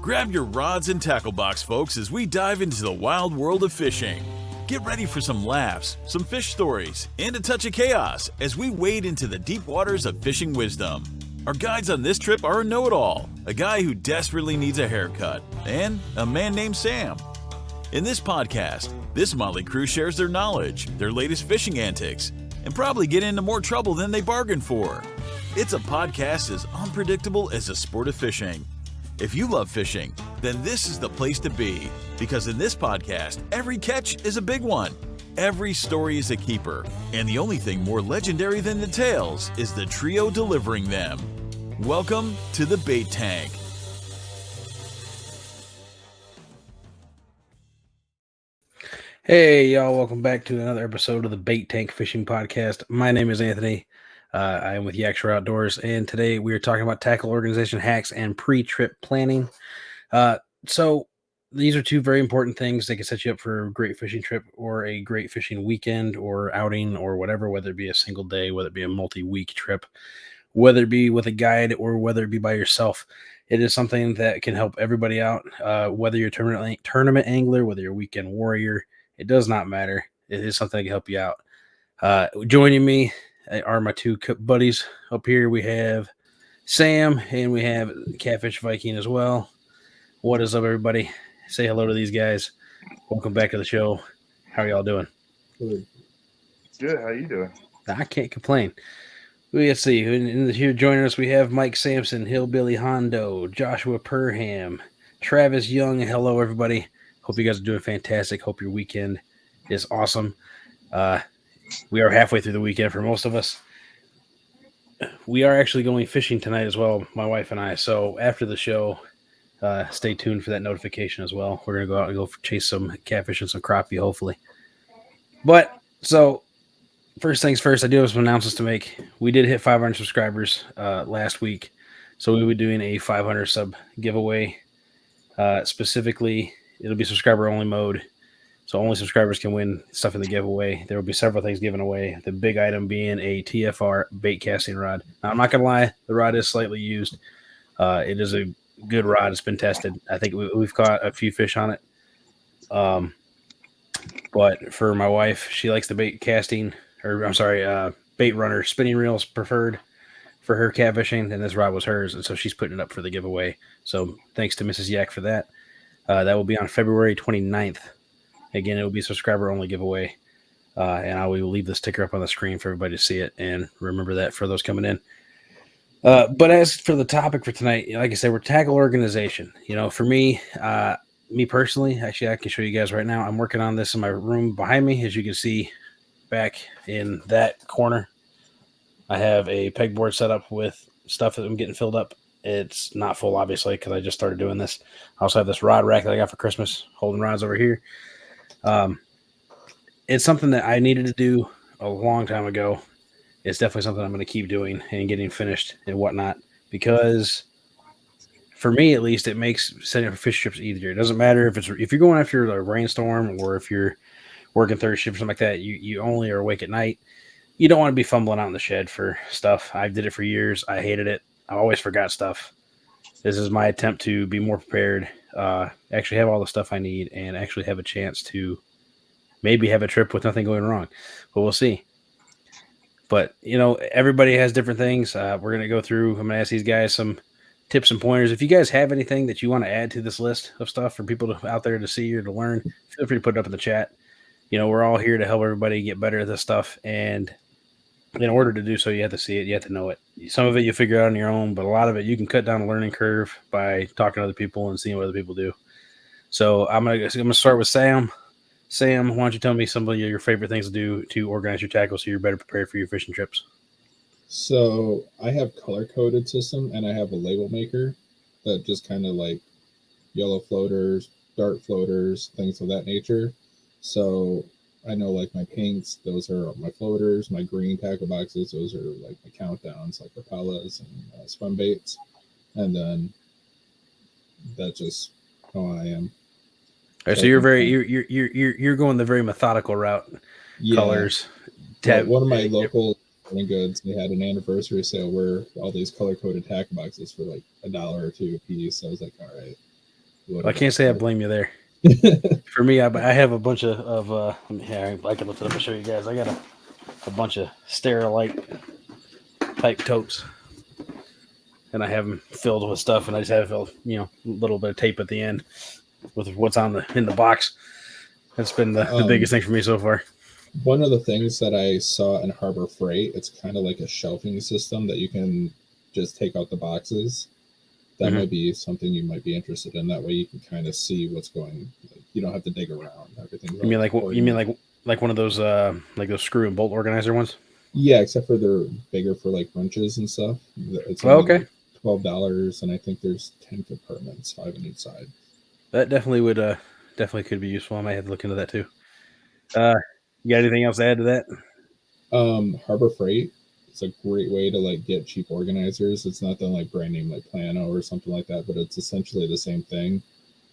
Grab your rods and tackle box, folks, as we dive into the wild world of fishing. Get ready for some laughs, some fish stories, and a touch of chaos as we wade into the deep waters of fishing wisdom. Our guides on this trip are a know-it-all, a guy who desperately needs a haircut, and a man named Sam. In this podcast, this motley crew shares their knowledge, their latest fishing antics, and probably get into more trouble than they bargained for. It's a podcast as unpredictable as the sport of fishing. If you love fishing, then this is the place to be, because in this podcast, every catch is a big one. Every story is a keeper, and the only thing more legendary than the tales is the trio delivering them. Welcome to the Bait Tank. Hey, y'all, welcome back to another episode of the Bait Tank Fishing Podcast. My name is Anthony. I am with Yakshire Outdoors, and today we are talking about tackle organization hacks and pre-trip planning. So these are two very important things that can set you up for a great fishing trip or a great fishing weekend or outing or whatever, whether it be a single day, whether it be a multi-week trip, whether it be with a guide or whether it be by yourself. It is something that can help everybody out, whether you're a tournament angler, whether you're a weekend warrior. It does not matter. It is something that can help you out. Joining me are my two buddies up here. We have Sam and we have Catfish Viking as well. What is up, everybody? Say hello to these guys. Welcome back to the show. How are y'all doing? Good. How you doing? I can't complain. Let's see. Here joining us, we have Mike Sampson, Hillbilly Hondo, Joshua Perham, Travis Young. Hello, everybody. Hope you guys are doing fantastic. Hope your weekend is awesome. We are halfway through the weekend for most of us. We are actually going fishing tonight as well, my wife and I. So after the show, stay tuned for that notification as well. We're going to go out and go chase some catfish and some crappie, hopefully. But so first things first, I do have some announcements to make. We did hit 500 subscribers last week. So we were doing a 500 sub giveaway. Specifically, it'll be subscriber only mode. So only subscribers can win stuff in the giveaway. There will be several things given away. The big item being a TFR bait casting rod. Now, I'm not going to lie. The rod is slightly used. It is a good rod. It's been tested. I think we've caught a few fish on it. But for my wife, she likes the bait casting, bait runner spinning reels preferred for her catfishing, and this rod was hers, and so she's putting it up for the giveaway. So thanks to Mrs. Yak for that. That will be on February 29th. Again, it will be subscriber only giveaway. And I will leave the sticker up on the screen for everybody to see it and remember that for those coming in. But as for the topic for tonight, like I said, we're tackle organization. For me personally, actually, I can show you guys right now. I'm working on this in my room behind me. As you can see back in that corner, I have a pegboard set up with stuff that I'm getting filled up. It's not full, obviously, because I just started doing this. I also have this rod rack that I got for Christmas, holding rods over here. It's something that I needed to do a long time ago. It's definitely something I'm going to keep doing and getting finished and whatnot, because for me, at least, it makes setting up fish trips easier. It doesn't matter if you're going after a rainstorm or if you're working third shift or something like that. You only are awake at night. You don't want to be fumbling out in the shed for stuff. I did it for years. I hated it. I always forgot stuff. This is my attempt to be more prepared, actually have all the stuff I need, and actually have a chance to maybe have a trip with nothing going wrong. But we'll see. But, everybody has different things. We're going to go through. I'm going to ask these guys some tips and pointers. If you guys have anything that you want to add to this list of stuff for people out there to see or to learn, feel free to put it up in the chat. We're all here to help everybody get better at this stuff. And in order to do so, you have to see it. You have to know it. Some of it you figure out on your own, but a lot of it you can cut down a learning curve by talking to other people and seeing what other people do. So I'm gonna start with Sam. Sam, why don't you tell me some of your favorite things to do to organize your tackle so you're better prepared for your fishing trips? So I have color-coded system, and I have a label maker that just kind of like yellow floaters, dark floaters, things of that nature. So I know like my pinks, those are my floaters. My green tackle boxes, those are like my countdowns, like Rapellas and spun baits. And then that's just how I am. All right, so you're going the very methodical route. Yeah. Colors. One of my local sporting goods, they had an anniversary sale where all these color coded tackle boxes for like $1 or $2 a piece. So I was like, all right. I can't say I blame you there. For me, I have a bunch of here, I can lift it up and show you guys. I got a bunch of Sterilite type totes, and I have them filled with stuff, and I just have a little bit of tape at the end with what's in the box. That's been the biggest thing for me so far. One of the things that I saw in Harbor Freight, it's kind of like a shelving system that you can just take out the boxes. That might be something you might be interested in. That way you can kind of see what's going. You don't have to dig around. Everything. You mean like one of those like those screw and bolt organizer ones? Yeah, except for they're bigger for like wrenches and stuff. It's okay. $12, and I think there's 10 compartments, 5 on each side. That definitely could be useful. I might have to look into that too. You got anything else to add to that? Harbor Freight. It's a great way to like get cheap organizers. It's not the like brand name like Plano or something like that, but it's essentially the same thing.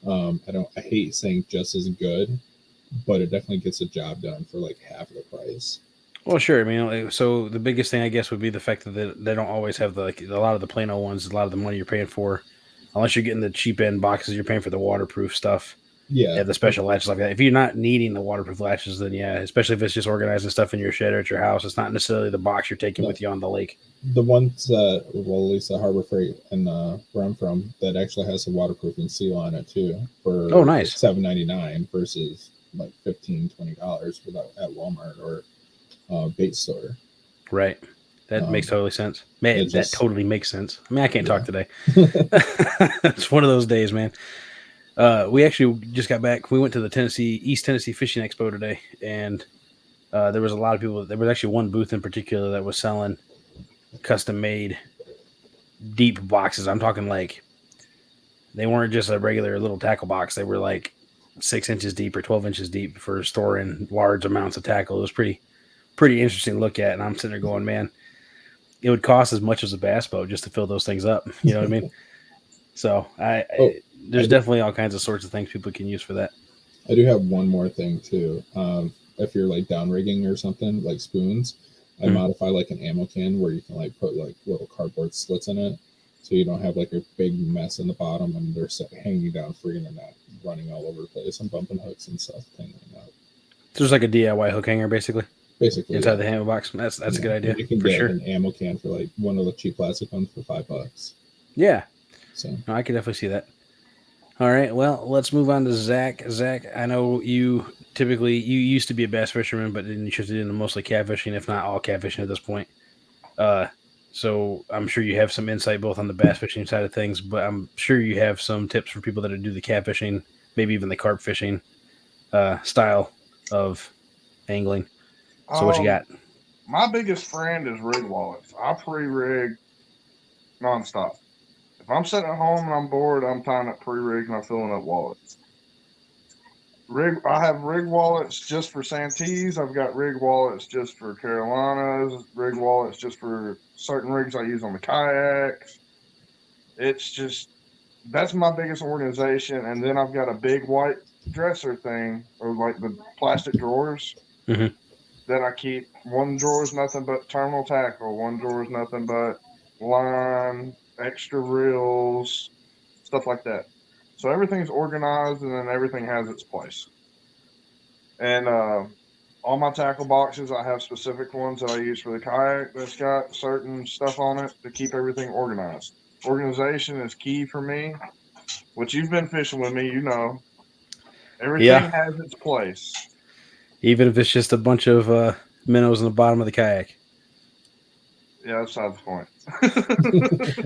I hate saying just as good, but it definitely gets the job done for like half of the price. Well, sure. I mean, so the biggest thing I guess would be the fact that they don't always have a lot of the Plano ones. A lot of the money you're paying for, unless you're getting the cheap end boxes, you're paying for the waterproof stuff. Yeah, the special latches like that. If you're not needing the waterproof latches, then yeah, especially if it's just organizing stuff in your shed or at your house, it's not necessarily the box you're taking with you on the lake. The ones that, well, at least the Harbor Freight and where I'm from, that actually has a waterproofing seal on it too. For nice, $7.99 versus like $15-$20 without at Walmart or bait store. Right. That makes totally sense. Man, that totally makes sense. I mean, I can't talk today. It's one of those days, man. We actually just got back. We went to the East Tennessee Fishing Expo today, and there was a lot of people. There was actually one booth in particular that was selling custom-made deep boxes. I'm talking like they weren't just a regular little tackle box. They were like 6 inches deep or 12 inches deep for storing large amounts of tackle. It was pretty interesting to look at, and I'm sitting there going, man, it would cost as much as a bass boat just to fill those things up. You know what I mean? So there's definitely all kinds of sorts of things people can use for that. I do have one more thing too. If you're like down rigging or something like spoons, I modify like an ammo can where you can like put like little cardboard slits in it, so you don't have like a big mess in the bottom and they're hanging down free and they're not running all over the place and bumping hooks and stuff. Tangling up. So there's like a DIY hook hanger basically inside the ammo box. That's a good idea. You can get an ammo can for like one of the cheap plastic ones for $5. Yeah. So no, I can definitely see that. All right, well, let's move on to Zach. Zach, I know you used to be a bass fisherman, but then you shifted into mostly catfishing, if not all catfishing at this point. So I'm sure you have some insight both on the bass fishing side of things, but I'm sure you have some tips for people that do the catfishing, maybe even the carp fishing style of angling. So what you got? My biggest friend is rig wallets. I pre-rig nonstop. If I'm sitting at home and I'm bored, I'm tying up pre-rigs and I'm filling up wallets. I have rig wallets just for Santees. I've got rig wallets just for Carolinas. Rig wallets just for certain rigs I use on the kayaks. It's just, that's my biggest organization. And then I've got a big white dresser thing, or like the plastic drawers that I keep. One drawer is nothing but terminal tackle. One drawer is nothing but line, extra reels, stuff like that. So everything's organized and then everything has its place. And all my tackle boxes, I have specific ones that I use for the kayak that's got certain stuff on it to keep everything organized. Organization is key for me. What you've been fishing with me, you know. Everything has its place. Even if it's just a bunch of minnows in the bottom of the kayak. Yeah, that's beside the point.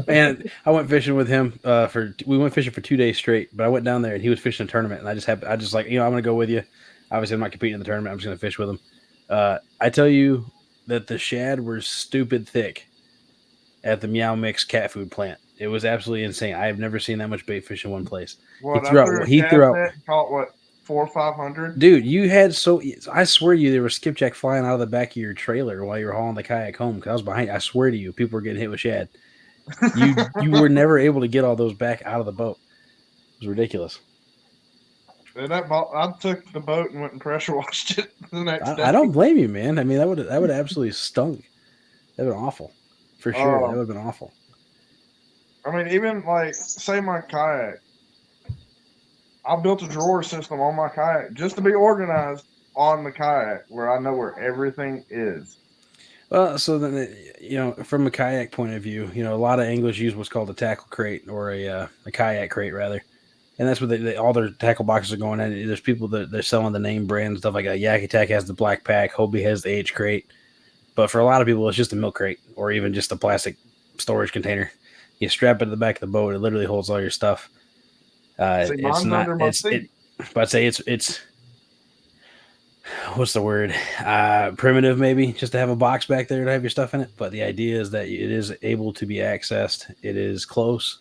And I went fishing with him we went fishing for 2 days straight, but I went down there and he was fishing a tournament, and I just like, I'm going to go with you. Obviously, I'm not competing in the tournament. I'm just going to fish with him. I tell you that the shad were stupid thick at the Meow Mix cat food plant. It was absolutely insane. I have never seen that much bait fish in one place. He threw out caught what, 400 or 500? Dude, you had I swear to you, there was skipjack flying out of the back of your trailer while you were hauling the kayak home because I was behind. I swear to you, people were getting hit with shad. You were never able to get all those back out of the boat. It was ridiculous. And I took the boat and went and pressure washed it the next day. I don't blame you, man. I mean, that would absolutely stunk. That would have been awful. For sure. That would have been awful. I mean, even like, say my kayak, I built a drawer system on my kayak just to be organized on the kayak where I know where everything is. Well, so then, from a kayak point of view, a lot of anglers use what's called a tackle crate or a kayak crate rather, and that's where all their tackle boxes are going in. There's people that they're selling the name brand stuff like Yak Attack has the black pack, Hobie has the H crate, but for a lot of people, it's just a milk crate or even just a plastic storage container. You strap it to the back of the boat; it literally holds all your stuff. See, It's mine's not. under my It's seat. but I'd say it's what's the word? Primitive, maybe, just to have a box back there to have your stuff in it. But the idea is that it is able to be accessed. It is close,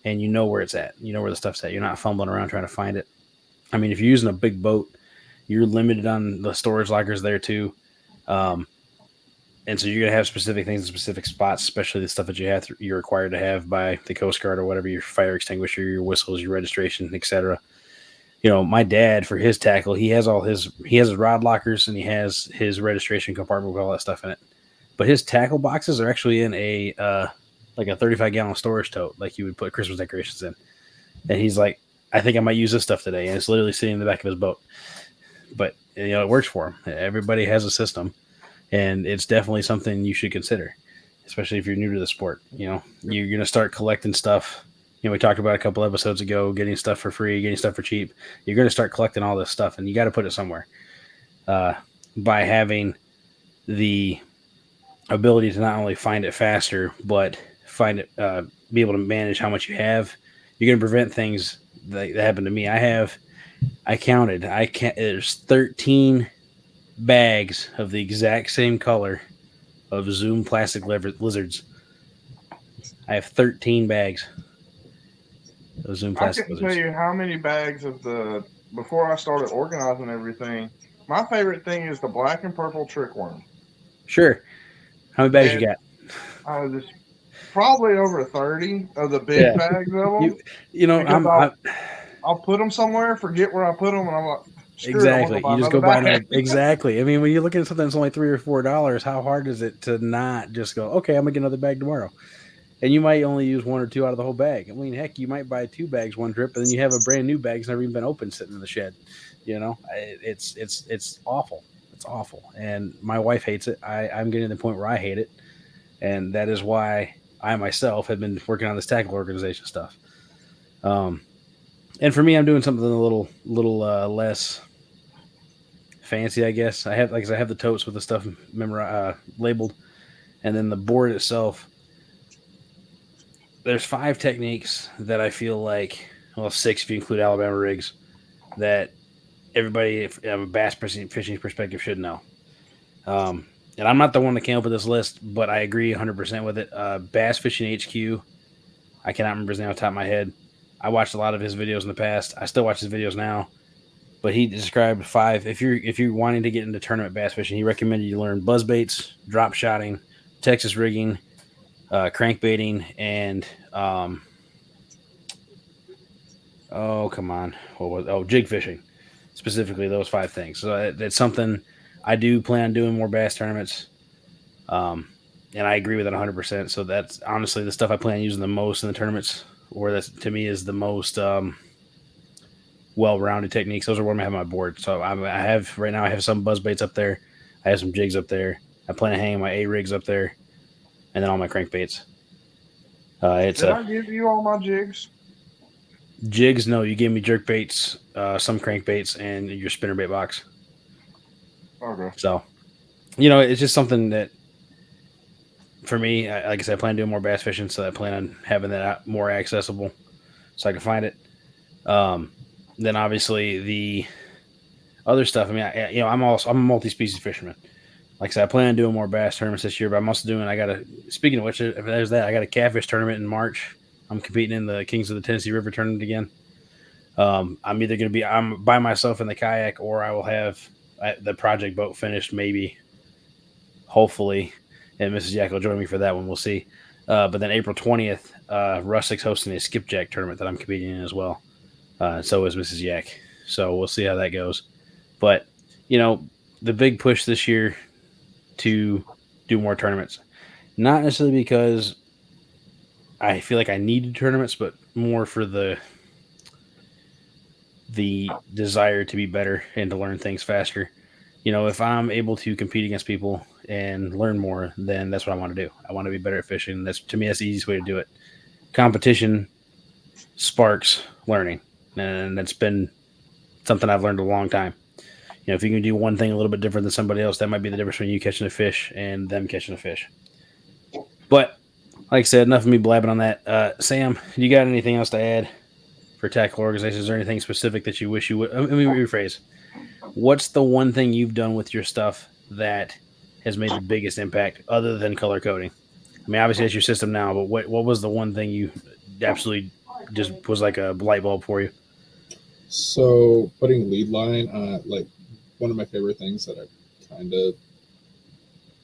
and you know where it's at. You know where the stuff's at. You're not fumbling around trying to find it. I mean, if you're using a big boat, you're limited on the storage lockers there too. And so you're gonna have specific things in specific spots, especially the stuff that you're required to have by the Coast Guard or whatever, your fire extinguisher, your whistles, your registration, etc. My dad for his tackle, he has his rod lockers and he has his registration compartment with all that stuff in it. But his tackle boxes are actually in a like a 35-gallon storage tote, like you would put Christmas decorations in. And he's like, I think I might use this stuff today, and it's literally sitting in the back of his boat. But it works for him. Everybody has a system, and it's definitely something you should consider, especially if you're new to the sport. You're gonna start collecting stuff. We talked about a couple episodes ago, getting stuff for free, getting stuff for cheap. You're going to start collecting all this stuff, and you got to put it somewhere. By having the ability to not only find it faster, but be able to manage how much you have, you're going to prevent things that happened to me. There's 13 bags of the exact same color of Zoom plastic lizards. I have 13 bags. Those Zoom I plastic couldn't lizards. tell you how many bags before I started organizing everything. My favorite thing is the black and purple trick worm. Sure. How many bags you got? There's probably over 30 of the big bags of them. I'll put them somewhere, forget where I put them, and I'm like, exactly. You just go buy another. Exactly. I mean, when you're looking at something that's only $3 or $4, how hard is it to not just go, okay, I'm gonna get another bag tomorrow? And you might only use one or two out of the whole bag. I mean, heck, you might buy 2 bags one trip, and then you have a brand new bag that's never even been opened sitting in the shed. It's awful. It's awful. And my wife hates it. I'm getting to the point where I hate it, and that is why I myself have been working on this tackle organization stuff. And for me, I'm doing something a little less fancy, I guess. I have the totes with the stuff labeled, and then the board itself. There's 5 techniques that I feel like, 6 if you include Alabama rigs, that everybody from a bass fishing perspective should know. And I'm not the one that came up with this list, but I agree 100% with it. Bass Fishing HQ, I cannot remember his name off the top of my head. I watched a lot of his videos in the past. I still watch his videos now. But he described 5. If you're wanting to get into tournament bass fishing, he recommended you learn buzz baits, drop shotting, Texas rigging, crankbaiting, and jig fishing. Specifically those 5 things. So that's something I do plan on doing more bass tournaments. And I agree with it 100%. So that's honestly the stuff I plan on using the most in the tournaments, or that to me is the most well-rounded techniques. Those are what I have on my board. So I have some buzz baits up there. I have some jigs up there. I plan on hanging my A rigs up there, and then all my crankbaits. Did I give you all my jigs? Jigs? No, you gave me jerk baits, some crankbaits, and your spinnerbait box. Okay. So, it's just something that, for me, like I said, I plan on doing more bass fishing, so I plan on having that more accessible, so I can find it. Then obviously the other stuff. I mean, I'm a multi-species fisherman. Like I said, I plan on doing more bass tournaments this year, but I'm also speaking of which, if there's that, I got a catfish tournament in March. I'm competing in the Kings of the Tennessee River tournament again. I'm either going to be by myself in the kayak, or I will have the project boat finished, maybe, hopefully, and Mrs. Yak will join me for that one. We'll see. But then April 20th, Rustic's hosting a skipjack tournament that I'm competing in as well. So is Mrs. Yak. So we'll see how that goes. But, the big push this year to do more tournaments, not necessarily because I feel like I needed tournaments, but more for the the desire to be better and to learn things faster. If I'm able to compete against people and learn more, then that's what I want to do. I want to be better at fishing. To me, that's the easiest way to do it. Competition sparks learning, and that's been something I've learned a long time. If you can do one thing a little bit different than somebody else, that might be the difference between you catching a fish and them catching a fish. But like I said, enough of me blabbing on that. Sam, you got anything else to add for tackle organizations? Is there anything specific that you wish you would? Let me rephrase. What's the one thing you've done with your stuff that has made the biggest impact other than color coding? I mean, obviously it's your system now, but what was the one thing you absolutely just was like a light bulb for you? So putting lead line on, like, one of my favorite things that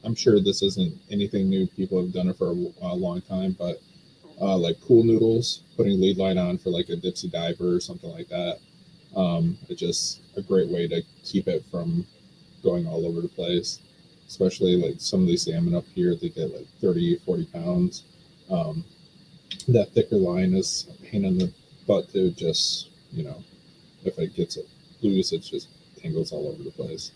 I'm sure this isn't anything new. People have done it for a long time, but like pool noodles, putting lead line on for like a dipsy diver or something like that. It's just a great way to keep it from going all over the place, especially like some of these salmon up here, they get like 30, 40 pounds. That thicker line is a pain in the butt to just, if it gets it loose, it just tangles all over the place.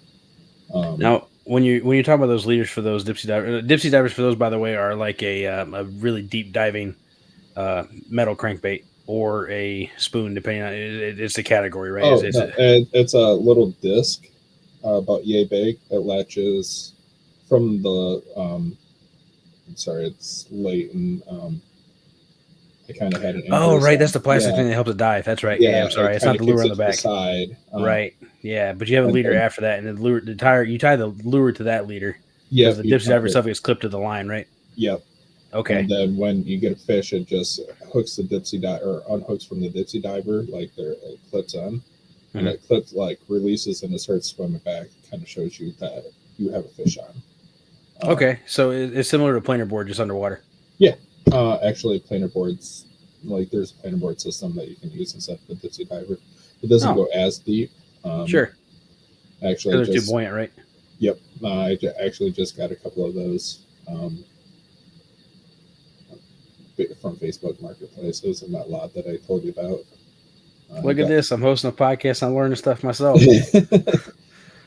Now, when you talk about those leaders for those dipsy divers for those, by the way, are like a really deep diving metal crankbait or a spoon, depending on it's the category, right? Oh, it's a little disc about yay big. It latches from the. Sorry, it's late and I kind of had an. Oh, right, that's the plastic thing that helps it dive. That's right. Yeah, I'm sorry, it's not the lure on the back. Side, right. Yeah, but you have a leader after that, and you tie the lure to that leader. Yeah, the dipsy diver stuff gets clipped to the line, right? Yep. Okay. And then when you get a fish, it just hooks the dipsy diver or unhooks from the dipsy diver, like it clips on, and it clips like releases and it starts swimming back. It kind of shows you that you have a fish on. Okay, so it's similar to a planer board, just underwater. Yeah, actually, planer boards, like there's a planer board system that you can use instead of the dipsy diver. It doesn't go as deep. Sure. Actually, they're too buoyant, right? Yep. I actually just got a couple of those from Facebook Marketplaces and that lot that I told you about. Look at this. I'm hosting a podcast. I'm learning stuff myself.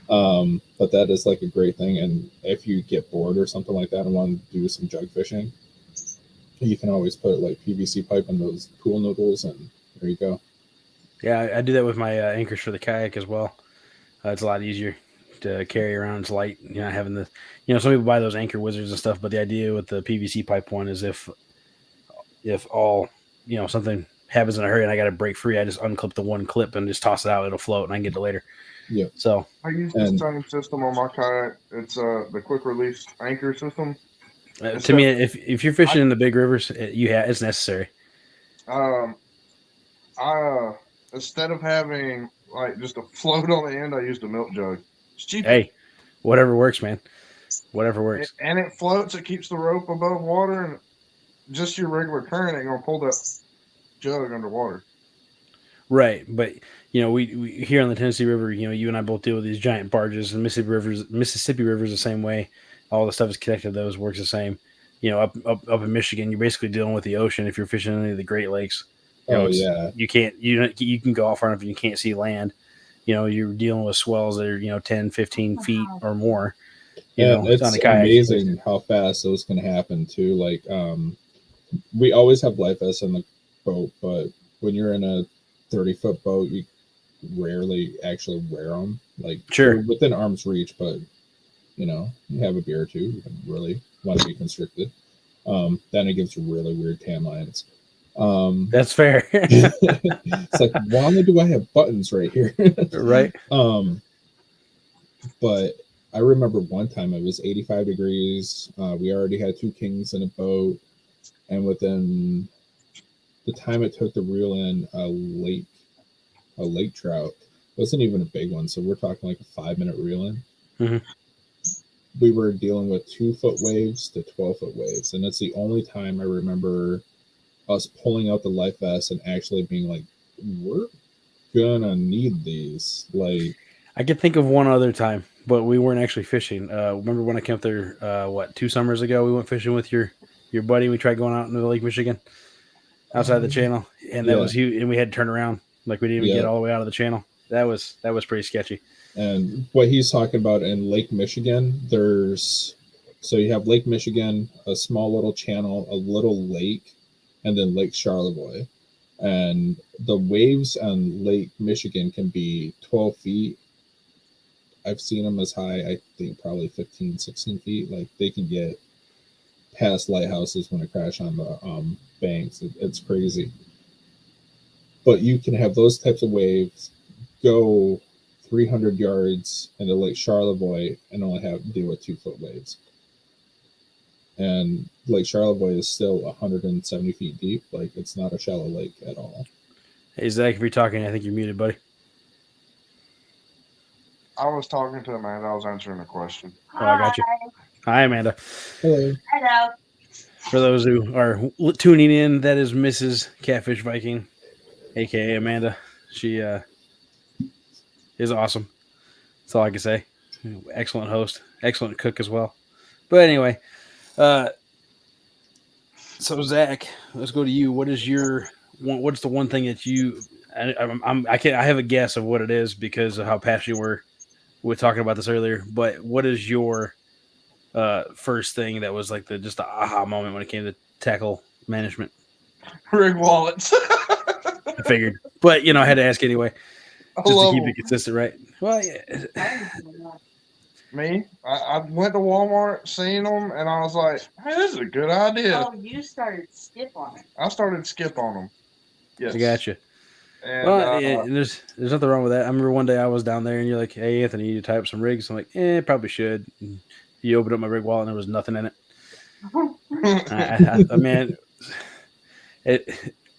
But that is like a great thing. And if you get bored or something like that and want to do some jug fishing, you can always put like PVC pipe in those pool noodles and there you go. Yeah, I do that with my anchors for the kayak as well. It's a lot easier to carry around. It's light. You're not having the, some people buy those anchor wizards and stuff, but the idea with the PVC pipe one is if all, something happens in a hurry and I got to break free, I just unclip the one clip and just toss it out. It'll float and I can get it later. Yeah. So I use the same system on my kayak. It's the quick release anchor system. To me, if you're fishing in the big rivers, it's necessary. Instead of having like just a float on the end, I used a milk jug. It's cheap. Hey, whatever works, man. Whatever works. And it floats. It keeps the rope above water, and just your regular current ain't gonna pull that jug underwater. Right, but we here on the Tennessee River, you and I both deal with these giant barges, and Mississippi River's the same way. All the stuff is connected to those, works the same. Up in Michigan, you're basically dealing with the ocean if you're fishing in any of the Great Lakes. You can go off far enough and you can't see land. You're dealing with swells that are 10, 15 feet or more. It's amazing how fast those can happen too. Like we always have life vests in the boat, but when you're in a 30-foot boat, you rarely actually wear them. Like sure, within arm's reach, but you have a beer or two, you don't really want to be constricted. Then it gives you really weird tan lines. That's fair. It's like, why do I have buttons right here? Right. But I remember one time it was 85 degrees. We already had 2 kings in a boat, and within the time it took to reel in a lake trout, wasn't even a big one. So we're talking like a 5-minute reel in. Mm-hmm. We were dealing with 2-foot waves to 12-foot waves, and that's the only time I remember us pulling out the life vest and actually being like, we're gonna need these. Like, I could think of one other time, but we weren't actually fishing. Remember when I came up there 2 summers ago, we went fishing with your buddy. We tried going out into the Lake Michigan outside the channel, and that was huge, and we had to turn around. Like we didn't even get all the way out of the channel. That was pretty sketchy. And what he's talking about in Lake Michigan, so you have Lake Michigan, a small little channel, a little lake, and then Lake Charlevoix. And the waves on Lake Michigan can be 12 feet. I've seen them as high, I think probably 15, 16 feet. Like they can get past lighthouses when they crash on the banks. It's crazy. But you can have those types of waves go 300 yards into Lake Charlevoix and only deal with 2-foot waves. And Lake Charlevoix is still 170 feet deep. Like it's not a shallow lake at all. Hey Zach, if you're talking, I think you're muted, buddy. I was talking to Amanda. I was answering a question. Oh, I got you. Hi, Amanda. Hello. Hello. For those who are tuning in, that is Mrs. Catfish Viking, aka Amanda. She is awesome. That's all I can say. Excellent host, excellent cook as well. But anyway, so Zach, let's go to you. What is what's the one thing that you? I have a guess of what it is because of how passionate we were talking about this earlier. But what is your first thing that was like just the aha moment when it came to tackle management? Rig wallets. I figured, but I had to ask anyway, just to keep it consistent, right? Well, yeah. Me, I went to Walmart, seen them, and I was like, "Hey, this is a good idea." Oh, you started skip on it. I started skip on them. Yes, I gotcha. And, Well, there's nothing wrong with that. I remember one day I was down there, and you're like, "Hey, Anthony, you type some rigs." I'm like, probably should. And you opened up my rig wallet, and there was nothing in it. I mean,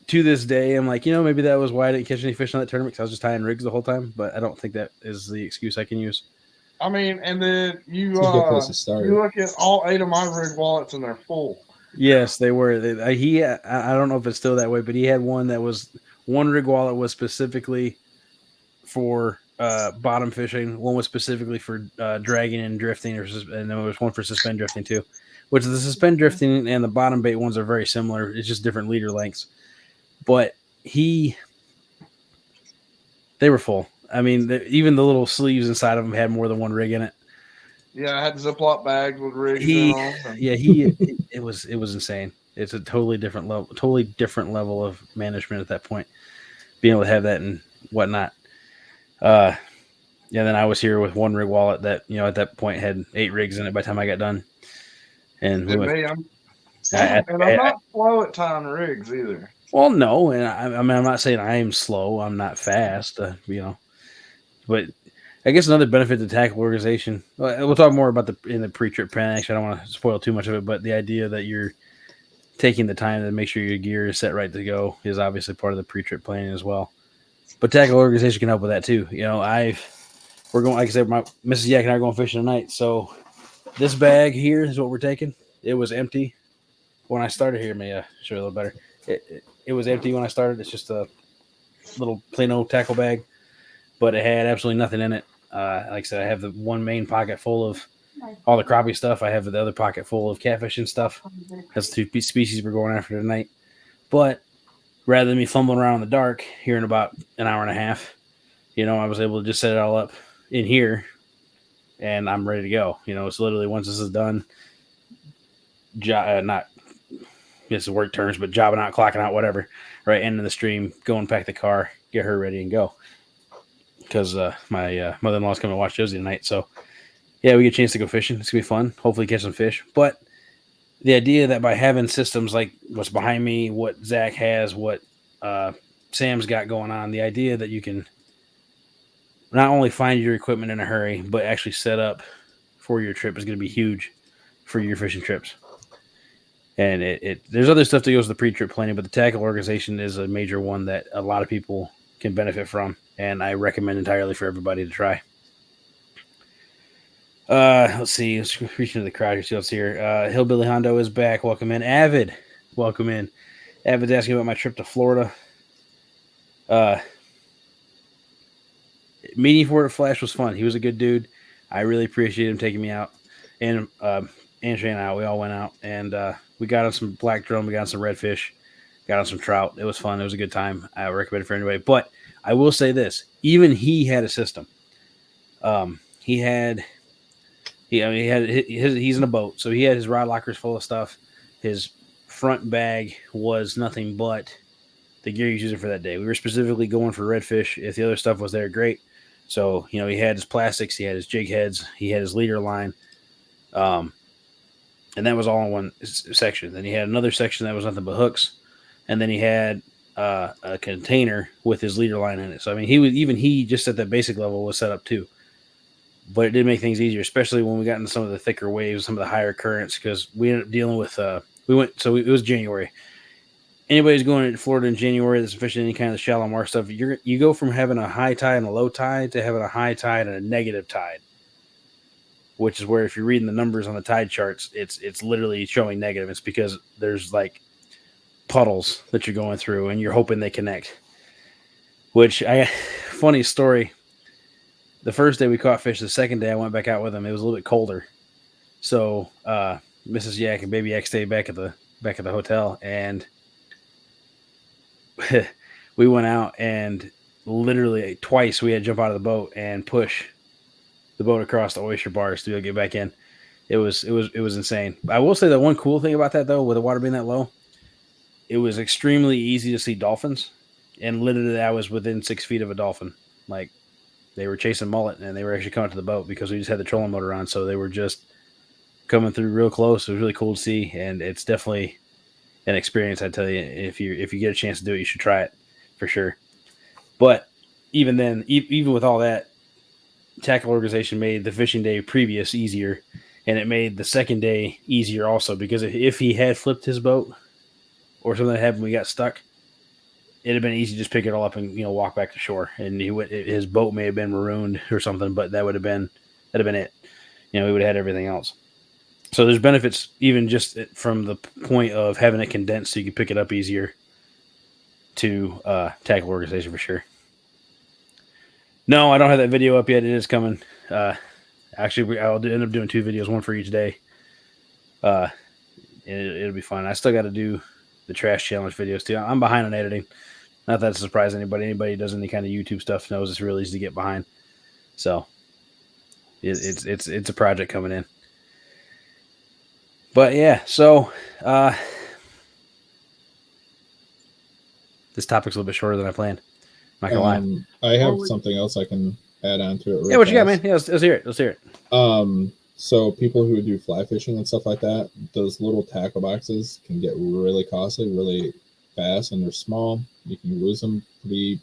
to this day, I'm like, maybe that was why I didn't catch any fish on that tournament because I was just tying rigs the whole time. But I don't think that is the excuse I can use. I mean, and then you you look at all 8 of my rig wallets, and they're full. Yes, they were. I don't know if it's still that way, but he had one that was one rig wallet was specifically for bottom fishing. One was specifically for dragging and drifting, and there was one for suspend drifting too. Which the suspend drifting and the bottom bait ones are very similar. It's just different leader lengths. But they were full. I mean, even the little sleeves inside of them had more than one rig in it. Yeah, I had Ziploc bags with rigs in them. It was insane. It's a totally different level of management at that point. Being able to have that and whatnot. Then I was here with one rig wallet that, at that point had 8 rigs in it by the time I got done. And I'm not slow at tying rigs either. Well, no, and I'm not saying I am slow. I'm not fast, But I guess another benefit to tackle organization. We'll talk more about in the pre-trip plan. Actually, I don't want to spoil too much of it, but the idea that you're taking the time to make sure your gear is set right to go is obviously part of the pre-trip planning as well. But tackle organization can help with that too. We're going, like I said, my Mrs. Yak and I are going fishing tonight. So this bag here is what we're taking. It was empty when I started here. May I show you a little better? It was empty when I started. It's just a little plain old tackle bag, but it had absolutely nothing in it. Like I said, I have the one main pocket full of all the crappie stuff. I have the other pocket full of catfishing stuff. That's the 2 species we're going after tonight. But rather than me fumbling around in the dark here in about an hour and a half, I was able to just set it all up in here, and I'm ready to go. It's literally once this is done, not guess the work terms, but jobbing out, clocking out, whatever, right into the stream, go and pack the car, get her ready and go. Because my mother-in-law is coming to watch Josie tonight. So, yeah, we get a chance to go fishing. It's going to be fun. Hopefully catch some fish. But the idea that by having systems like what's behind me, what Zach has, what Sam's got going on, the idea that you can not only find your equipment in a hurry, but actually set up for your trip is going to be huge for your fishing trips. And there's other stuff that goes to the pre-trip planning, but the tackle organization is a major one that a lot of people can benefit from, and I recommend entirely for everybody to try. Let's see. Let's reach into the crowd here. See what's here. Hillbilly Hondo is back. Welcome in. Avid, welcome in. Avid's asking about my trip to Florida. Meeting for Flash was fun. He was a good dude. I really appreciate him taking me out. And Shane and I, we all went out, and we got on some black drum. We got on some redfish. got on some trout. It was fun. It was a good time. I recommend it for anybody. But I will say this: even he had a system. He had, he's in a boat, so he had his rod lockers full of stuff. His front bag was nothing but the gear he's using for that day. We were specifically going for redfish. If the other stuff was there, great. So, he had his plastics, he had his jig heads, he had his leader line. And that was all in one section. Then he had another section that was nothing but hooks. And then he had a container with his leader line in it. So, I mean, he just at that basic level was set up too. But it did make things easier, especially when we got into some of the thicker waves, some of the higher currents, because we ended up dealing with, it was January. Anybody's going to Florida in January that's fishing any kind of shallow marsh stuff, you go from having a high tide and a low tide to having a high tide and a negative tide, which is where if you're reading the numbers on the tide charts, it's literally showing negative. It's because there's like puddles that you're going through and you're hoping they connect. Funny story. The first day we caught fish, the second day I went back out with them. It was a little bit colder, so Mrs. Yak and Baby Yak stayed back at the hotel, and we went out and literally twice we had to jump out of the boat and push the boat across the oyster bars to be able to get back in. It was insane. I will say that one cool thing about that though, with the water being that low, it was extremely easy to see dolphins, and literally I was within 6 feet of a dolphin. Like they were chasing mullet and they were actually coming to the boat because we just had the trolling motor on, so they were just coming through real close. It was really cool to see, and it's definitely an experience. I tell you, if you get a chance to do it, you should try it for sure. But even then, even with all that, tackle organization made the fishing day previous easier, and it made the second day easier also, because if he had flipped his boat or something that happened, we got stuck, it'd have been easy to just pick it all up and walk back to shore, and his boat may have been marooned or something, but that'd have been it. We would have had everything else. So there's benefits even just from the point of having it condensed so you can pick it up easier to tackle organization for sure. No, I don't have that video up yet. It is coming. Actually, I'll end up doing 2 videos, one for each day. It'll be fun. I still got to do the trash challenge videos too. I'm behind on editing. Not that it's a surprise to anybody. Anybody who does any kind of YouTube stuff knows it's really easy to get behind. So it's a project coming in. But yeah, so this topic's a little bit shorter than I planned. I'm not gonna lie. I have something else I can add on to it. Yeah, what you got, man? Yeah, let's hear it. Let's hear it. So people who do fly fishing and stuff like that, those little tackle boxes can get really costly, really fast, and they're small. You can lose them pretty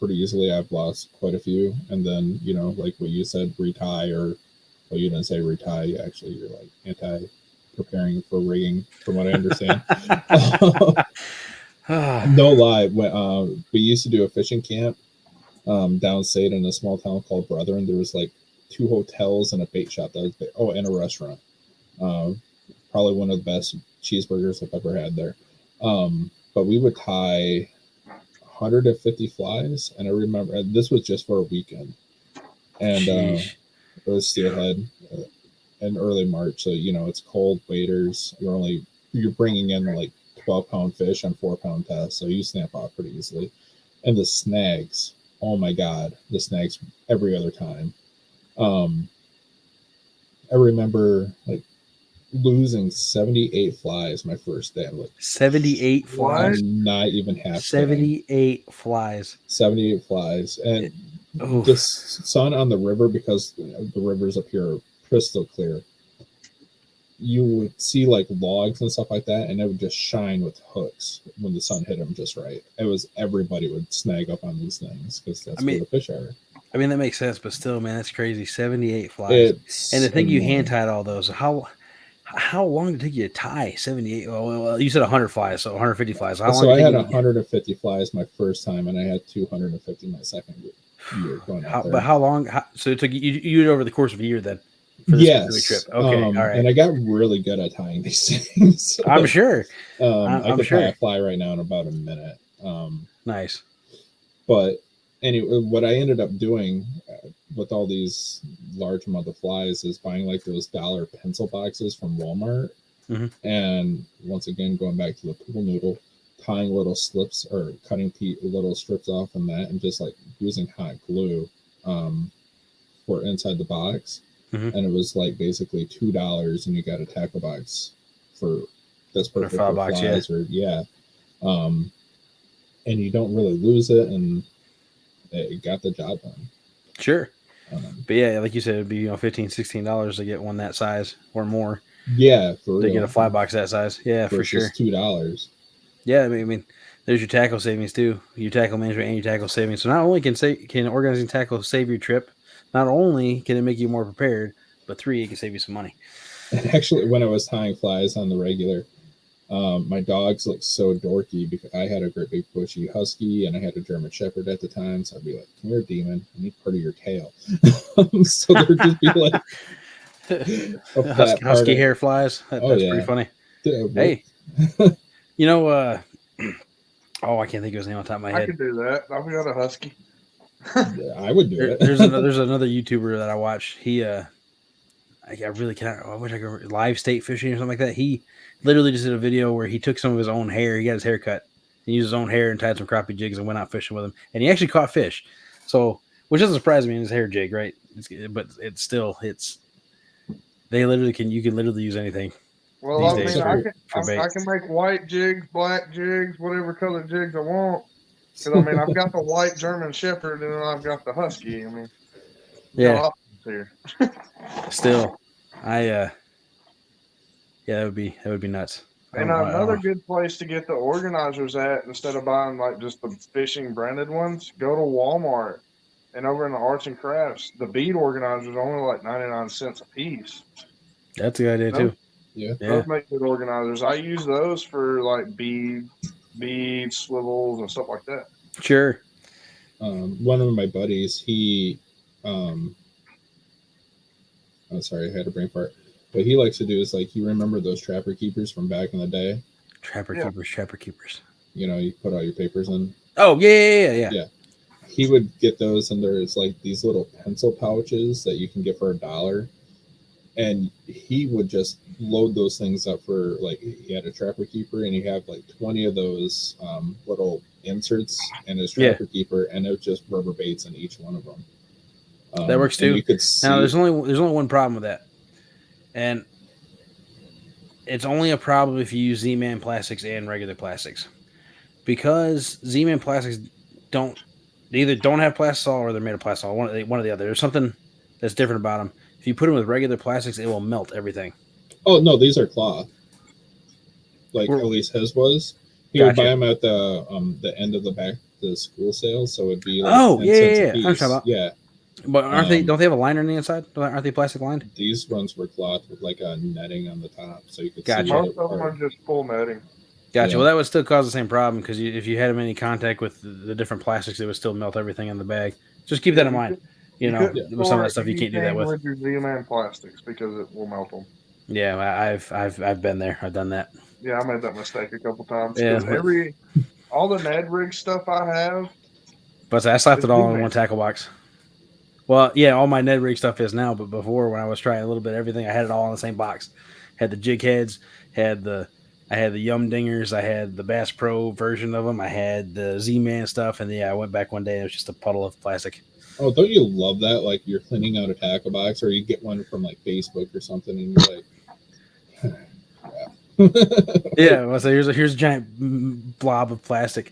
easily. I've lost quite a few, and then like what you said, retie, or well, you didn't say retie. Actually, you're like anti-preparing for rigging, from what I understand. No lie, when we used to do a fishing camp downstate in a small town called Brethren, there was like 2 hotels and a bait shop and a restaurant. Probably one of the best cheeseburgers I've ever had there. But we would tie 150 flies, and I remember this was just for a weekend, and it was steelhead in early March, so it's cold, waders. You're bringing in like 12-pound fish on 4-pound tests, so you snap off pretty easily. And the snags, oh my god, the snags every other time. I remember like losing 78 flies my first day. I'm like, 78 flies? I'm not even half 78 kidding. 78 flies. And the sun on the river, because the rivers up here are crystal clear, you would see like logs and stuff like that, and it would just shine with hooks when the sun hit them just right. It was everybody would snag up on these things because that's where the fish are. I mean, that makes sense, but still, man, that's crazy. 78 flies. And the thing, you hand tied all those. How long did it take you to tie 78? Well, you said 100 flies, so 150 flies. How long so I had 150 flies my first time, and I had 250 my second year going out there. But how long? So it took you did over the course of a year then? For this trip. Okay, all right. And I got really good at tying these things. I'm sure. I could tie a fly right now in about a minute. Nice. But anyway, what I ended up doing with all these large amount of flies is buying like those dollar pencil boxes from Walmart. Mm-hmm. And once again, going back to the pool noodle, tying little slips or cutting little strips off on that and just like using hot glue for inside the box. Mhm. And it was like basically $2 and you got a tackle box for that's perfect for $5, flies or and you don't really lose it and it got the job done. Sure. But yeah, like you said, it'd be $15, $16 to get one that size or more. Yeah, for to real. get a fly box that size. Yeah, for sure. $2. Yeah, I mean, there's your tackle savings too. Your tackle management and your tackle savings. So not only can organizing tackle save your trip, not only can it make you more prepared, but 3, it can save you some money. And actually, when I was tying flies on the regular, my dogs looked so dorky because I had a great big bushy husky and I had a German Shepherd at the time. So I'd be like, "Come here, demon! I need part of your tail." So there'd just be like husky hair flies. That's pretty funny. Hey, you know, I can't think of his name on top of my head. I could do that. I've got a husky. I would do it. There's another YouTuber that I watch. He I really can't. I wish I could. Live state fishing or something like that. He literally just did a video where he took some of his own hair. He got his hair cut. He used his own hair and tied some crappie jigs and went out fishing with him. And he actually caught fish. So, which doesn't surprise me in his hair jig, right? They literally you can literally use anything. Well, I mean, I can make white jigs, black jigs, whatever color jigs I want. Because I mean, I've got the white German Shepherd and then I've got the husky. I mean, yeah. Here. Still, that would be nuts. And another good place to get the organizers at, instead of buying like just the fishing branded ones, go to Walmart. And over in the arts and crafts, the bead organizers are only like 99 cents a piece. That's a good idea too. Yeah. Those make good organizers. I use those for like beads, swivels, and stuff like that. Sure. One of my buddies, he sorry, I had a brain fart. What he likes to do is like, you remember those trapper keepers from back in the day? Trapper keepers. You know, you put all your papers in. Oh, yeah. He would get those, and there's like these little pencil pouches that you can get for $1. And he would just load those things up for like, he had a trapper keeper and he had like 20 of those little inserts in his trapper keeper, and it was just rubber baits in each one of them. That works too. You could see now there's only one problem with that, and it's only a problem if you use Z-Man plastics and regular plastics, because Z-Man plastics either don't have plastisol or they're made of plastisol. One or the other. There's something that's different about them. If you put them with regular plastics, it will melt everything. Oh no, these are cloth. Like at least his was. He would buy them at the end of the back to the school sale, so it'd be like yeah. But aren't they? Don't they have a liner on the inside? Aren't they plastic lined? These ones were cloth with like a netting on the top, so you could see. Most of them are just full netting. Gotcha. Yeah. Well, that would still cause the same problem, because if you had them any contact with the different plastics, it would still melt everything in the bag. Just keep that in mind. With some of that stuff, you can't do that with your Z-Man plastics, because it will melt them. Yeah, I've been there. I've done that. Yeah, I made that mistake a couple times. Yeah, all the Ned Rig stuff I have. But I slapped it all in one tackle box. Well, yeah, all my Ned Rig stuff is now, but before, when I was trying a little bit of everything, I had it all in the same box. Had the jig heads, I had the Yum Dingers, I had the Bass Pro version of them, I had the Z-Man stuff, and I went back one day and it was just a puddle of plastic. Oh, don't you love that? Like, you're cleaning out a tackle box, or you get one from like Facebook or something, and you're like, yeah. Well, so here's a giant blob of plastic,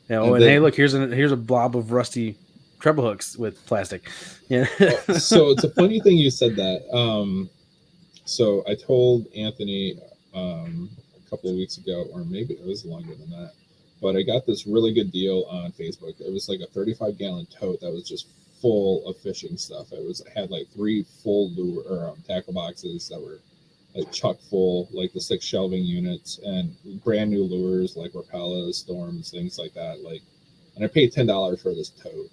and hey, look, here's a blob of rusty treble hooks with plastic. Yeah. So it's a funny thing you said that. So I told Anthony a couple of weeks ago, or maybe it was longer than that, but I got this really good deal on Facebook. It was like a 35-gallon tote that was just full of fishing stuff. It had like 3 full lure or tackle boxes that were like chock full, like the 6 shelving units, and brand new lures like Rapala, Storms, things like that. Like, and I paid $10 for this tote.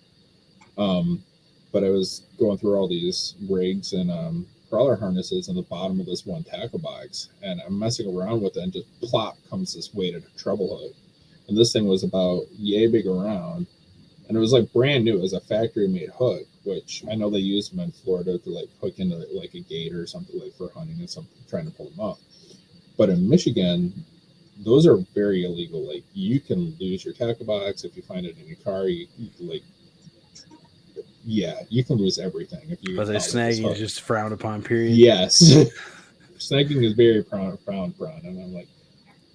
But I was going through all these rigs and crawler harnesses in the bottom of this one tackle box, and I'm messing around with it, and just plop comes this weighted treble hook. And this thing was about yay big around, and it was like brand new. It was a factory made hook, which I know they use them in Florida to like hook into like a gate or something, like for hunting and something, trying to pull them up. But in Michigan, those are very illegal. Like you can lose your tackle box if you find it in your car. You can lose everything if you But get caught with this snagging hook. is just frowned upon. Period. Yes, snagging is very frowned upon, and I'm like,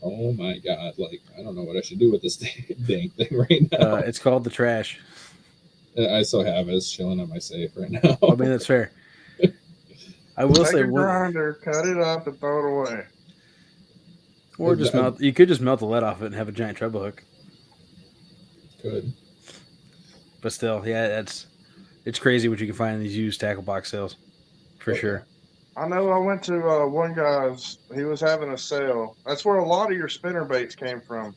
oh my god, like I don't know what I should do with this dang thing right now. It's called the trash. I still have it. It's chilling on my safe right now. I mean, that's fair. I will Take say, a grinder, cut it up, and throw it away. or just melt. You could just melt the lead off it and have a giant treble hook. Good. But still, yeah, it's crazy what you can find in these used tackle box sales, for sure. I know I went to one guy's, he was having a sale. That's where a lot of your spinner baits came from.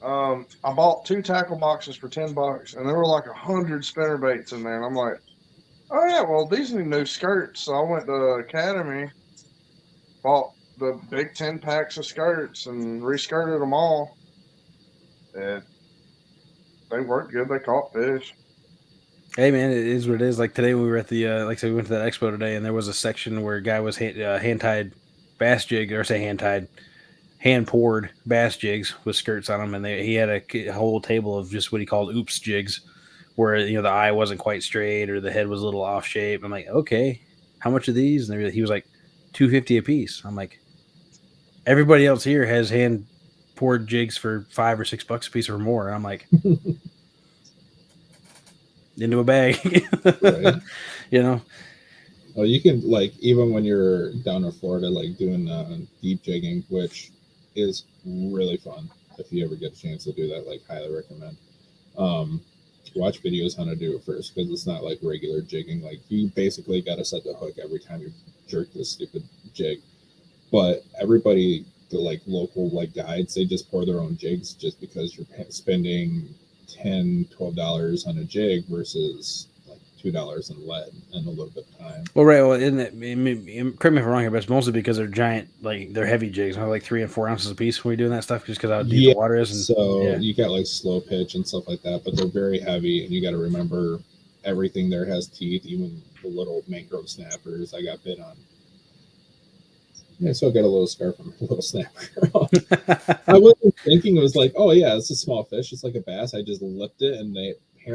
I bought 2 tackle boxes for $10, and there were like 100 spinner baits in there. And I'm like, oh yeah, well these need new skirts. So I went to Academy, bought the big 10 packs of skirts, and reskirted them all. And they worked good. They caught fish. Hey man, it is what it is. Like today, we were at the like I said, we went to that expo today, and there was a section where a guy was hand tied bass jig, or say hand tied, hand poured bass jigs with skirts on them, and he had a whole table of just what he called oops jigs, where the eye wasn't quite straight or the head was a little off shape. I'm like, okay, how much are these? And he was like, $250 a piece. I'm like, everybody else here has hand poured jigs for $5 or $6 a piece or more. And I'm like, into a bag, Right. Well, you can, like, even when you're down in Florida, like doing deep jigging, which is really fun. If you ever get a chance to do that, like, highly recommend. Watch videos on how to do it first, because it's not like regular jigging. Like, you basically got to set the hook every time you jerk this stupid jig. But everybody, the like local like guides, they just pour their own jigs just because you're spending $10-12 on a jig versus like $2 in lead and a little bit of time. Well, right. Well, isn't it? Correct me if I'm wrong here, but it's mostly because they're giant, like they're heavy jigs, like 3 and 4 ounces a piece when we're doing that stuff, just because how deep the water is. And, so you got like slow pitch and stuff like that, but they're very heavy, and you got to remember everything there has teeth, even the little mangrove snappers. I got bit on. I still got a little scar from a little snapper. I wasn't thinking it was like, oh yeah, it's a small fish. It's like a bass. I just lipped it, and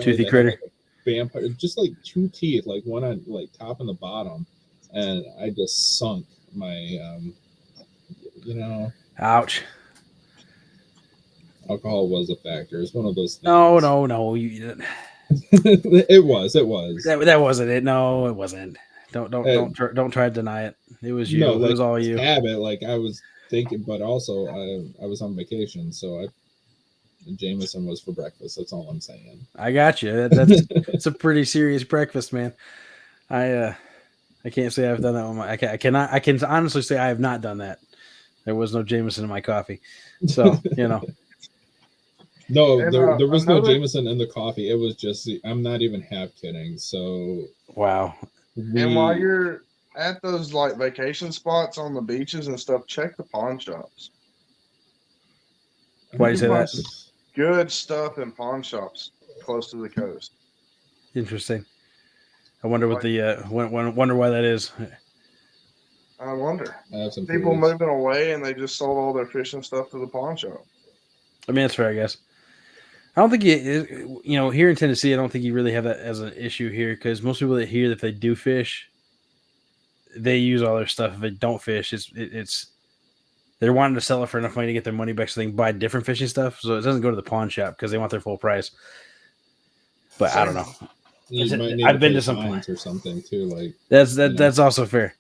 toothy critter, like a vampire, just like 2 teeth, like one on like top and the bottom, and I just sunk my, ouch. Alcohol was a factor. It's one of those things. No. It was. That wasn't it. No, it wasn't. Don't try to deny it. It was you. No, it was all you. Habit, like I was thinking, but also I was on vacation, so Jameson was for breakfast. That's all I'm saying. I got you. It's a pretty serious breakfast, man. I can't say I've done that one. I can honestly say I have not done that. There was no Jameson in my coffee, so No, And, there was no another- Jameson in the coffee. It was just, I'm not even half kidding. So wow. And while you're at those like vacation spots on the beaches and stuff, check the pawn shops. Why do you say that? Good stuff in pawn shops close to the coast. Interesting. I wonder what the wonder why that is. I wonder. I have some People theories. moving away and they just sold all their fishing stuff to the pawn shop. I mean, that's fair, I guess. I don't think here in Tennessee, I don't think you really have that as an issue here, because most people that here, that they do fish, they use all their stuff. If they don't fish, it's they're wanting to sell it for enough money to get their money back, so they can buy different fishing stuff. So it doesn't go to the pawn shop because they want their full price. But I don't know. You might need I've to been pay to some fines or something too. Like that's also fair.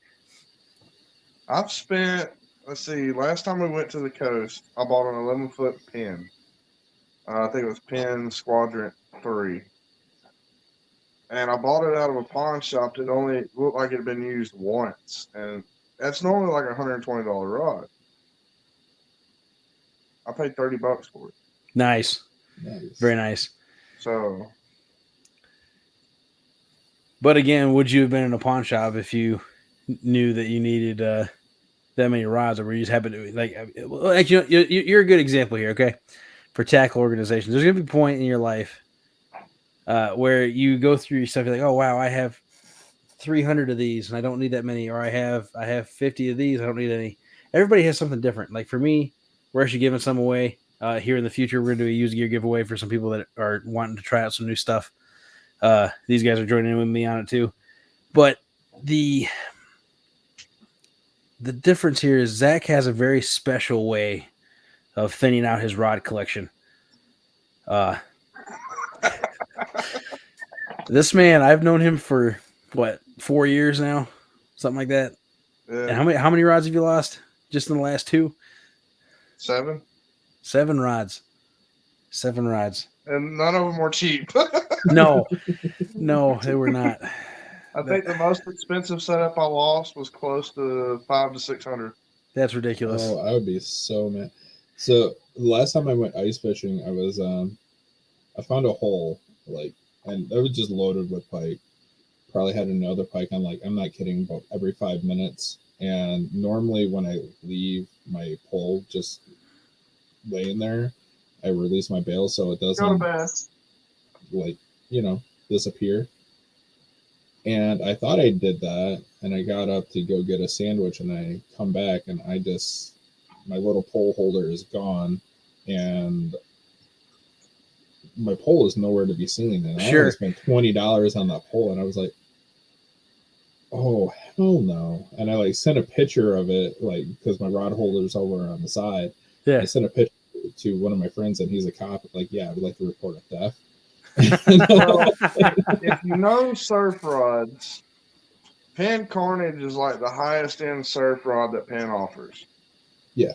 I've spent, let's see, last time we went to the coast, I bought an 11-foot pin. I think it was Pin Squadron 3. And I bought it out of a pawn shop that only looked like it had been used once. And that's normally like a $120 rod. I paid $30 for it. Nice. nice. Very nice. So, But again, would you have been in a pawn shop if you knew that you needed that many rods, or were you just happen to you're a good example here, okay? For tackle organizations, there's gonna be a point in your life where you go through your stuff. You're like, oh wow, I have 300 of these, and I don't need that many, or I have 50 of these, I don't need any. Everybody has something different. Like for me, we're actually giving some away here in the future. We're going to do a used gear giveaway for some people that are wanting to try out some new stuff. These guys are joining in with me on it too. But the difference here is Zach has a very special way of thinning out his rod collection. This man, I've known him for 4 years now, something like that. Yeah. And how many rods have you lost just in the last 2? 7. 7 rods. 7 rods. And none of them were cheap. No, they were not. I think the most expensive setup I lost was close to $500 to $600. That's ridiculous. Oh, I would be so mad. So the last time I went ice fishing, I was I found a hole and it was just loaded with pike. Probably had another pike on I'm not kidding, about every 5 minutes. And normally when I leave my pole just laying there, I release my bail so it doesn't disappear. And I thought I did that, and I got up to go get a sandwich, and I come back, and my little pole holder is gone, and my pole is nowhere to be seen. And I only spent $20 on that pole, and I was like, oh, hell no. And I sent a picture of it, because my rod holder's over on the side. Yeah. I sent a picture to one of my friends, and he's a cop. Yeah, I would like to report a theft. Well, if you know surf rods, Penn Carnage is the highest end surf rod that Penn offers. Yeah.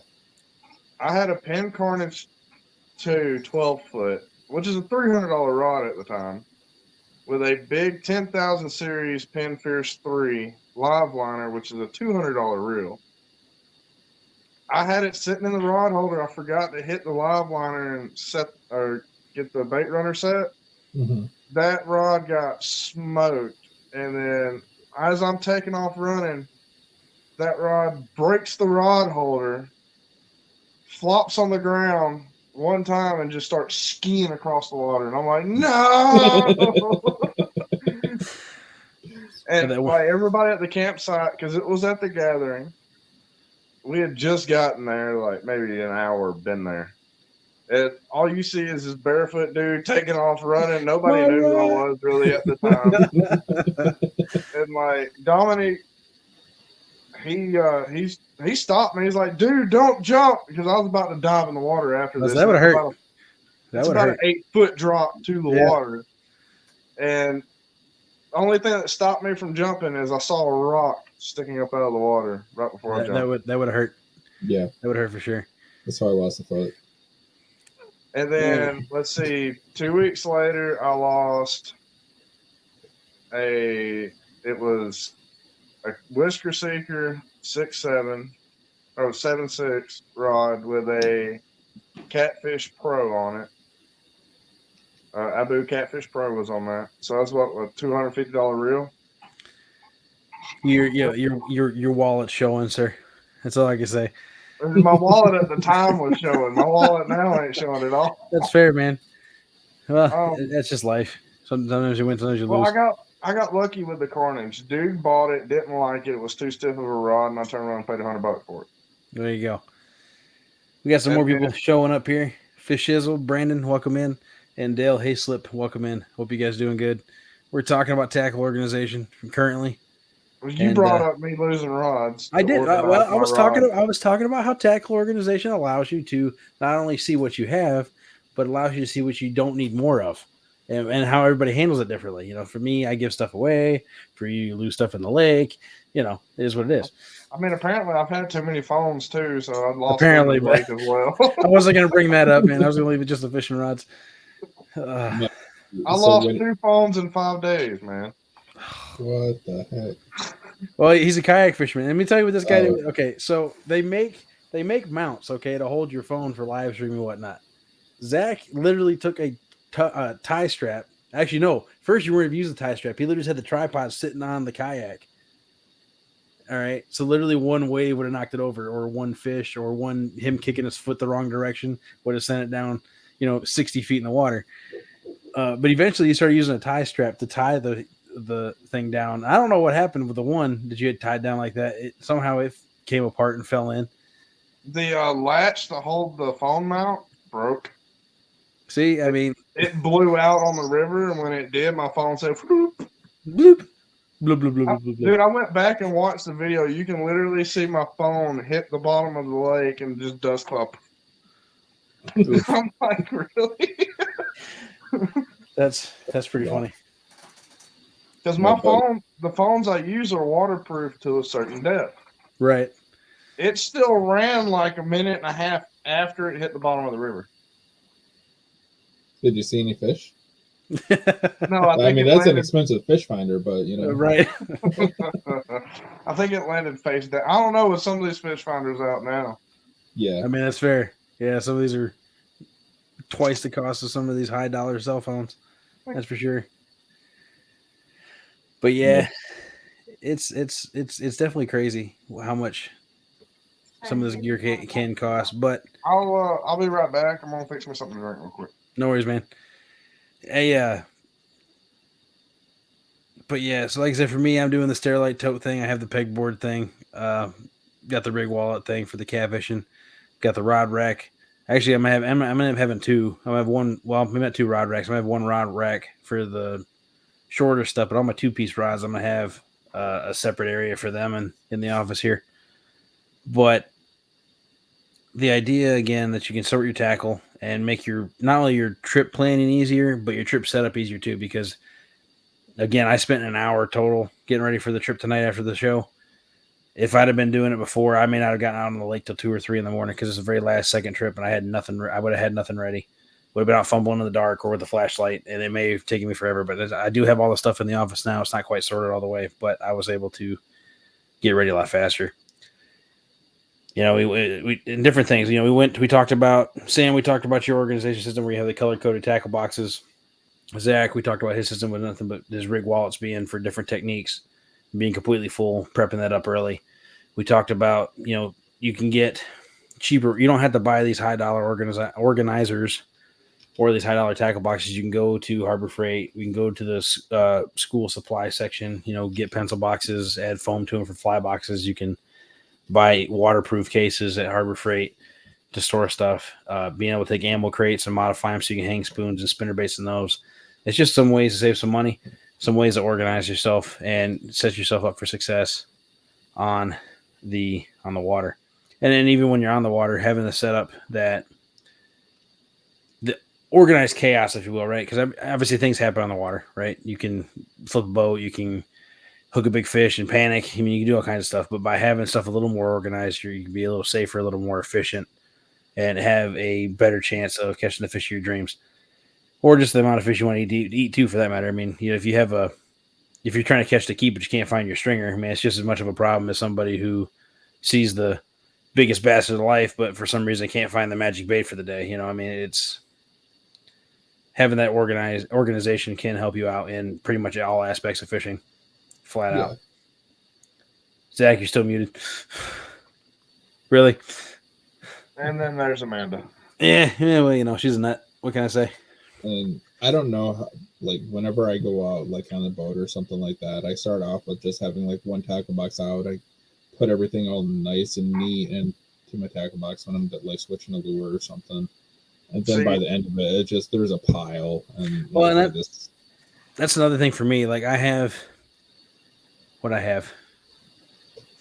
I had a Penn Carnage 2 12-foot, which is a $300 rod at the time, with a big 10,000 series Penn Fierce 3 live liner, which is a $200 reel. I had it sitting in the rod holder. I forgot to hit the live liner and get the bait runner set. Mm-hmm. That rod got smoked. And then as I'm taking off running, that rod breaks the rod holder, flops on the ground one time, and just starts skiing across the water. And I'm like, no! And everybody at the campsite, because it was at the gathering, we had just gotten there, maybe an hour been there. And all you see is this barefoot dude taking off running. Nobody knew who I was really at the time. And Dominic, he stopped me. He's like, dude, don't jump, because I was about to dive in the water after this. That would hurt. It's about an 8-foot drop to the water. And the only thing that stopped me from jumping is I saw a rock sticking up out of the water right before I jumped. That would hurt. Yeah. That would hurt for sure. That's how I lost the foot. And then, let's see, 2 weeks later, I lost it was a Whisker Seeker 6.7 or 7.6 rod with a Catfish Pro on it. Abu Catfish Pro was on that. So that's what, a $250 reel? Your wallet's showing, sir. That's all I can say. My wallet at the time was showing. My wallet now ain't showing at all. That's fair, man. Well, that's just life. Sometimes you win, sometimes you lose. I got lucky with the Carnage. Dude bought it, didn't like it. It was too stiff of a rod, and I turned around and paid $100 for it. There you go. We got some more people showing up here. Fish Shizzle, Brandon, welcome in. And Dale Hayslip, welcome in. Hope you guys doing good. We're talking about tackle organization currently. You brought up me losing rods. I did. I was talking about how tackle organization allows you to not only see what you have, but allows you to see what you don't need more of, and how everybody handles it differently. For me, I give stuff away. For you, lose stuff in the lake. It is what it is. I mean, apparently, I've had too many phones too, so I lost apparently the lake as well. I wasn't going to bring that up, man. I was going to leave it just the fishing rods. I lost 2 phones in 5 days, man. What the heck? Well, he's a kayak fisherman. Let me tell you what this guy did. Okay, so they make mounts, okay, to hold your phone for live streaming and whatnot. Zach literally took a tie strap. Actually, no. First, you weren't even using the tie strap. He literally just had the tripod sitting on the kayak. All right, so literally one wave would have knocked it over, or one fish, or him kicking his foot the wrong direction would have sent it down, 60 feet in the water. But eventually, you started using a tie strap to tie the thing down. I don't know what happened with the one that you had tied down like that. Somehow it came apart and fell in. The latch to hold the phone mount broke. See, I mean, It blew out on the river, and when it did, my phone said, "Whoop." bloop, bloop, bloop, bloop, bloop, bloop. Dude, I went back and watched the video. You can literally see my phone hit the bottom of the lake and just dust cloud. I'm like, really? That's pretty funny. Because my phone, the phones I use are waterproof to a certain depth. Right. It still ran like a minute and a half after it hit the bottom of the river. Did you see any fish? No, I mean, that's an expensive fish finder, but you know, right. I think it landed face down. I don't know with some of these fish finders out now. Yeah, I mean, that's fair. Yeah, some of these are twice the cost of some of these high dollar cell phones. That's for sure. But yeah, it's definitely crazy how much some of this gear can cost. But I'll be right back. I'm gonna fix me something to drink real quick. no worries, man. Hey, but yeah, so like I said, for me, I'm doing the Sterilite tote thing. I have the pegboard thing. Got the rig wallet thing for the catfishing. Got the rod rack. Actually, I'm gonna end up having two. I'm gonna have one. Well, I'm gonna have two rod racks. I'm gonna have one rod rack for the shorter stuff, but all my 2-piece rods, I'm gonna have a separate area for them in the office here. But the idea again that you can sort your tackle and make your not only your trip planning easier, but your trip setup easier too. Because again, I spent an hour total getting ready for the trip tonight after the show. If I'd have been doing it before, I may not have gotten out on the lake till 2 or 3 in the morning because it's the very last second trip and I had nothing. I would have had nothing ready. Would have been out fumbling in the dark or with a flashlight, and it may have taken me forever. But I do have all the stuff in the office now. It's not quite sorted all the way, but I was able to get ready a lot faster. You know, we in different things. You know, we talked about Sam. We talked about your organization system where you have the color coded tackle boxes. Zach, we talked about his system with nothing but his rig wallets being for different techniques, being completely full, prepping that up early. We talked about, you know, you can get cheaper. You don't have to buy these high dollar organizers or these high dollar tackle boxes. You can go to Harbor Freight. We can go to the school supply section, you know, get pencil boxes, add foam to them for fly boxes. You can buy waterproof cases at Harbor Freight to store stuff. Being able to take ammo crates and modify them so you can hang spoons and spinner baits in those. It's just some ways to save some money, some ways to organize yourself and set yourself up for success on the water. And then even when you're on the water, having the setup that the organized chaos, if you will, right? Because obviously things happen on the water, right? You can flip a boat, you can hook a big fish and panic. I mean, you can do all kinds of stuff, but by having stuff a little more organized, you can be a little safer, a little more efficient, and have a better chance of catching the fish of your dreams. Or just the amount of fish you want to eat too, for that matter. I mean, you know, if you're trying to catch the keep, but you can't find your stringer, I mean, it's just as much of a problem as somebody who sees the biggest bass of their life, but for some reason can't find the magic bait for the day. You know, I mean, it's having that organization can help you out in pretty much all aspects of fishing, flat out. Zach, you're still muted. Really? And then there's Amanda. Yeah, well, you know, she's a nut. What can I say? And I don't know how, like, whenever I go out, like on a boat or something like that, I start off with just having like one tackle box out. I put everything all nice and neat into my tackle box when I'm like switching a lure or something. And then by the end of it, there's a pile. And well, and that's another thing for me. Like I have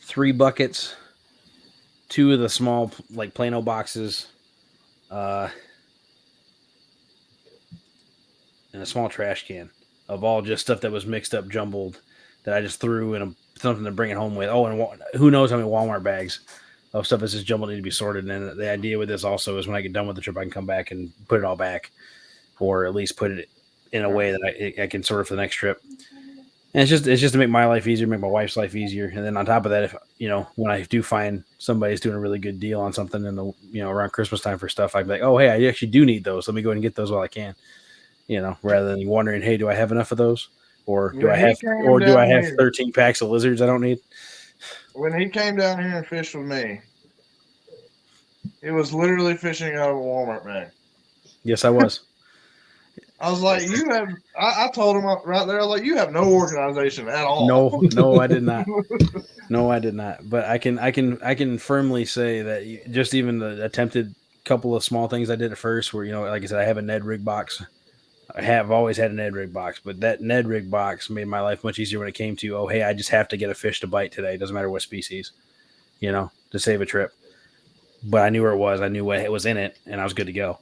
3 buckets, 2 of the small like Plano boxes, and a small trash can of all just stuff that was mixed up, jumbled, that I just threw in something to bring it home with. Oh, and who knows how many Walmart bags of stuff that's just jumbled need to be sorted. And the idea with this also is when I get done with the trip, I can come back and put it all back, or at least put it in a way that I can sort it for the next trip. And it's just to make my life easier, make my wife's life easier. And then on top of that, if you know, when I do find somebody's doing a really good deal on something in the, you know, around Christmas time for stuff, I'd be like, oh, hey, I actually do need those. Let me go ahead and get those while I can. You know, rather than wondering, hey, do I have enough of those? Or do I have 13 packs of lizards I don't need? When he came down here and fished with me, it was literally fishing out of a Walmart bag. Yes, I was. I was like, you have. I told him right there. I was like, you have no organization at all. No, I did not. No, I did not. But I can firmly say that just even the attempted couple of small things I did at first, where like I said, I have a Ned rig box. I have always had a Ned rig box, but that Ned rig box made my life much easier when it came to, oh, hey, I just have to get a fish to bite today. It doesn't matter what species, to save a trip. But I knew where it was. I knew what was in it, and I was good to go.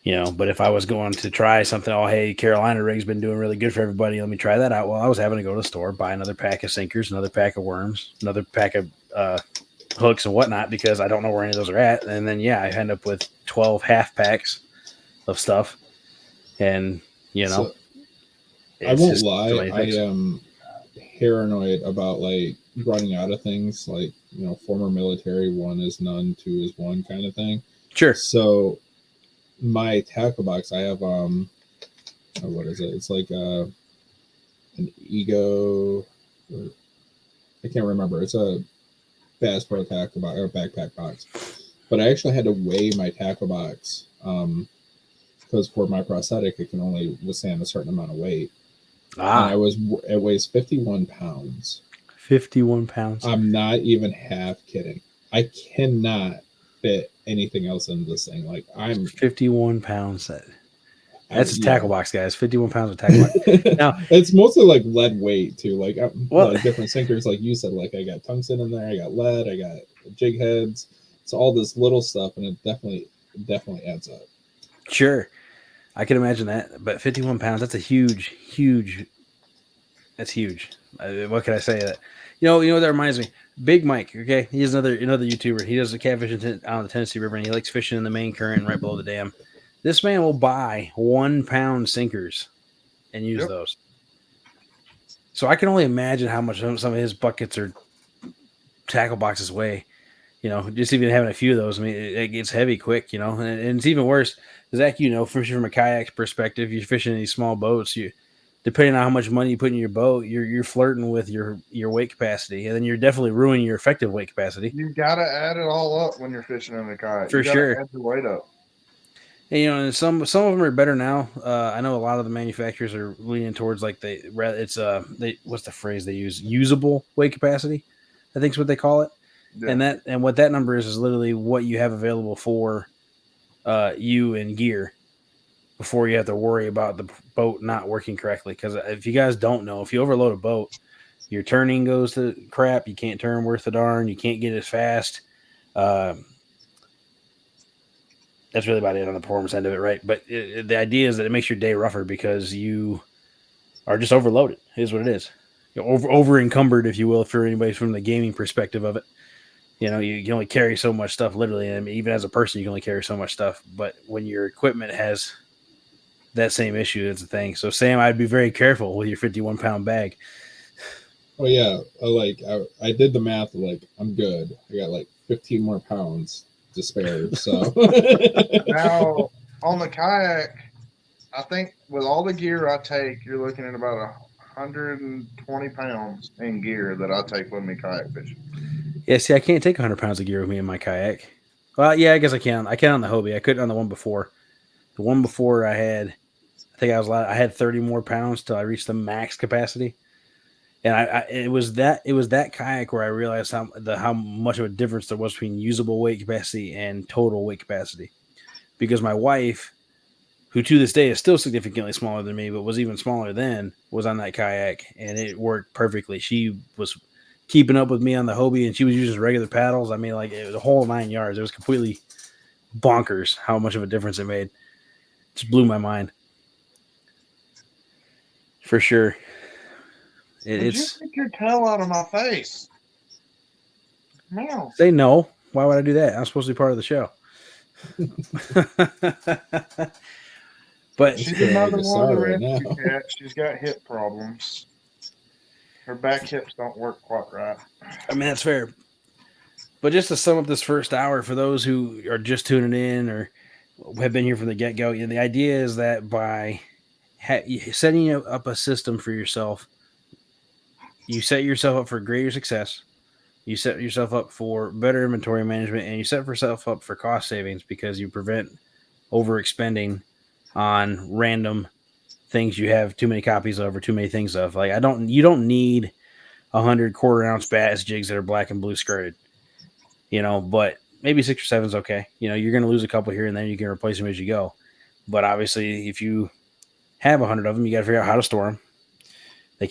But if I was going to try something, oh, hey, Carolina rig's been doing really good for everybody. Let me try that out. Well, I was having to go to the store, buy another pack of sinkers, another pack of worms, another pack of hooks and whatnot, because I don't know where any of those are at. And then, I end up with 12 half packs of stuff. And, So, I won't lie. I am paranoid about like running out of things. Like, former military, 1 is none, 2 is 1 kind of thing. Sure. So my tackle box, I have what is it? It's like an Ego, or I can't remember. It's a Bass Pro tackle box or backpack box. But I actually had to weigh my tackle box because for my prosthetic, it can only withstand a certain amount of weight. And it weighs 51 pounds. 51 pounds. I'm not even half kidding. I cannot fit anything else into this thing. Like, I'm 51 pounds. That's a tackle box, guys. 51 pounds of tackle box. Now it's mostly like lead weight too. Like, like different sinkers, like you said. Like, I got tungsten in there. I got lead. I got jig heads. It's all this little stuff, and it definitely adds up. Sure, I can imagine that. But 51 pounds—that's a huge. That's huge. What can I say? That that reminds me. Big Mike, okay, he's another YouTuber. He does the catfishing on the Tennessee River, and he likes fishing in the main current right below the dam. This man will buy 1 pound sinkers and use those. So I can only imagine how much some of his buckets or tackle boxes weigh. Just even having a few of those, I mean, it gets heavy quick. And it's even worse. Zach, fishing from a kayak perspective, you're fishing in these small boats. Depending on how much money you put in your boat, you're flirting with your weight capacity, and then you're definitely ruining your effective weight capacity. You gotta add it all up when you're fishing in the kayak. For sure. Add your weight up. And, and some of them are better now. I know a lot of the manufacturers are leaning towards what's the phrase they use? Usable weight capacity, I think is what they call it. Yeah. And what that number is literally what you have available for you and gear before you have to worry about the boat not working correctly. Because if you guys don't know, if you overload a boat, your turning goes to crap. You can't turn worth a darn. You can't get as fast. That's really about it on the performance end of it, right? But the idea is that it makes your day rougher because you are just overloaded. It is what it is. You're over encumbered, if you will, for anybody from the gaming perspective of it. You can only carry so much stuff, literally. And even as a person, you can only carry so much stuff. But when your equipment has that same issue, it's a thing. So, Sam, I'd be very careful with your 51-pound bag. Oh, yeah. I did the math. Like, I'm good. I got like 15 more pounds to spare. So now on the kayak, I think with all the gear I take, you're looking at about 120 pounds in gear that I take with me kayak fishing. Yeah, see, I can't take 100 pounds of gear with me in my kayak. Well, yeah, I guess I can. I can on the Hobie. I couldn't on the one before. The one before I had 30 more pounds till I reached the max capacity. And it was that kayak where I realized how much of a difference there was between usable weight capacity and total weight capacity. Because my wife, who to this day is still significantly smaller than me, but was even smaller then, was on that kayak, and it worked perfectly. She was keeping up with me on the Hobie, and she was using regular paddles. I mean, like, it was a whole 9 yards. It was completely bonkers how much of a difference it made. Just blew my mind. For sure. Did you stick your tail out of my face? No. Say no. Why would I do that? I'm supposed to be part of the show. But she's another one of the rescue cats. She's got hip problems. Her back hips don't work quite right. I mean, that's fair. But just to sum up this first hour, for those who are just tuning in or have been here from the get-go, the idea is that by setting up a system for yourself, you set yourself up for greater success. You set yourself up for better inventory management, and you set yourself up for cost savings because you prevent overexpending on random things you have too many copies of or too many things of. Like you don't need 100 quarter-ounce bass jigs that are black and blue skirted, but maybe 6 or 7 is okay. You're going to lose a couple here and then. You can replace them as you go. But obviously, if you have 100 of them, you got to figure out how to store them. They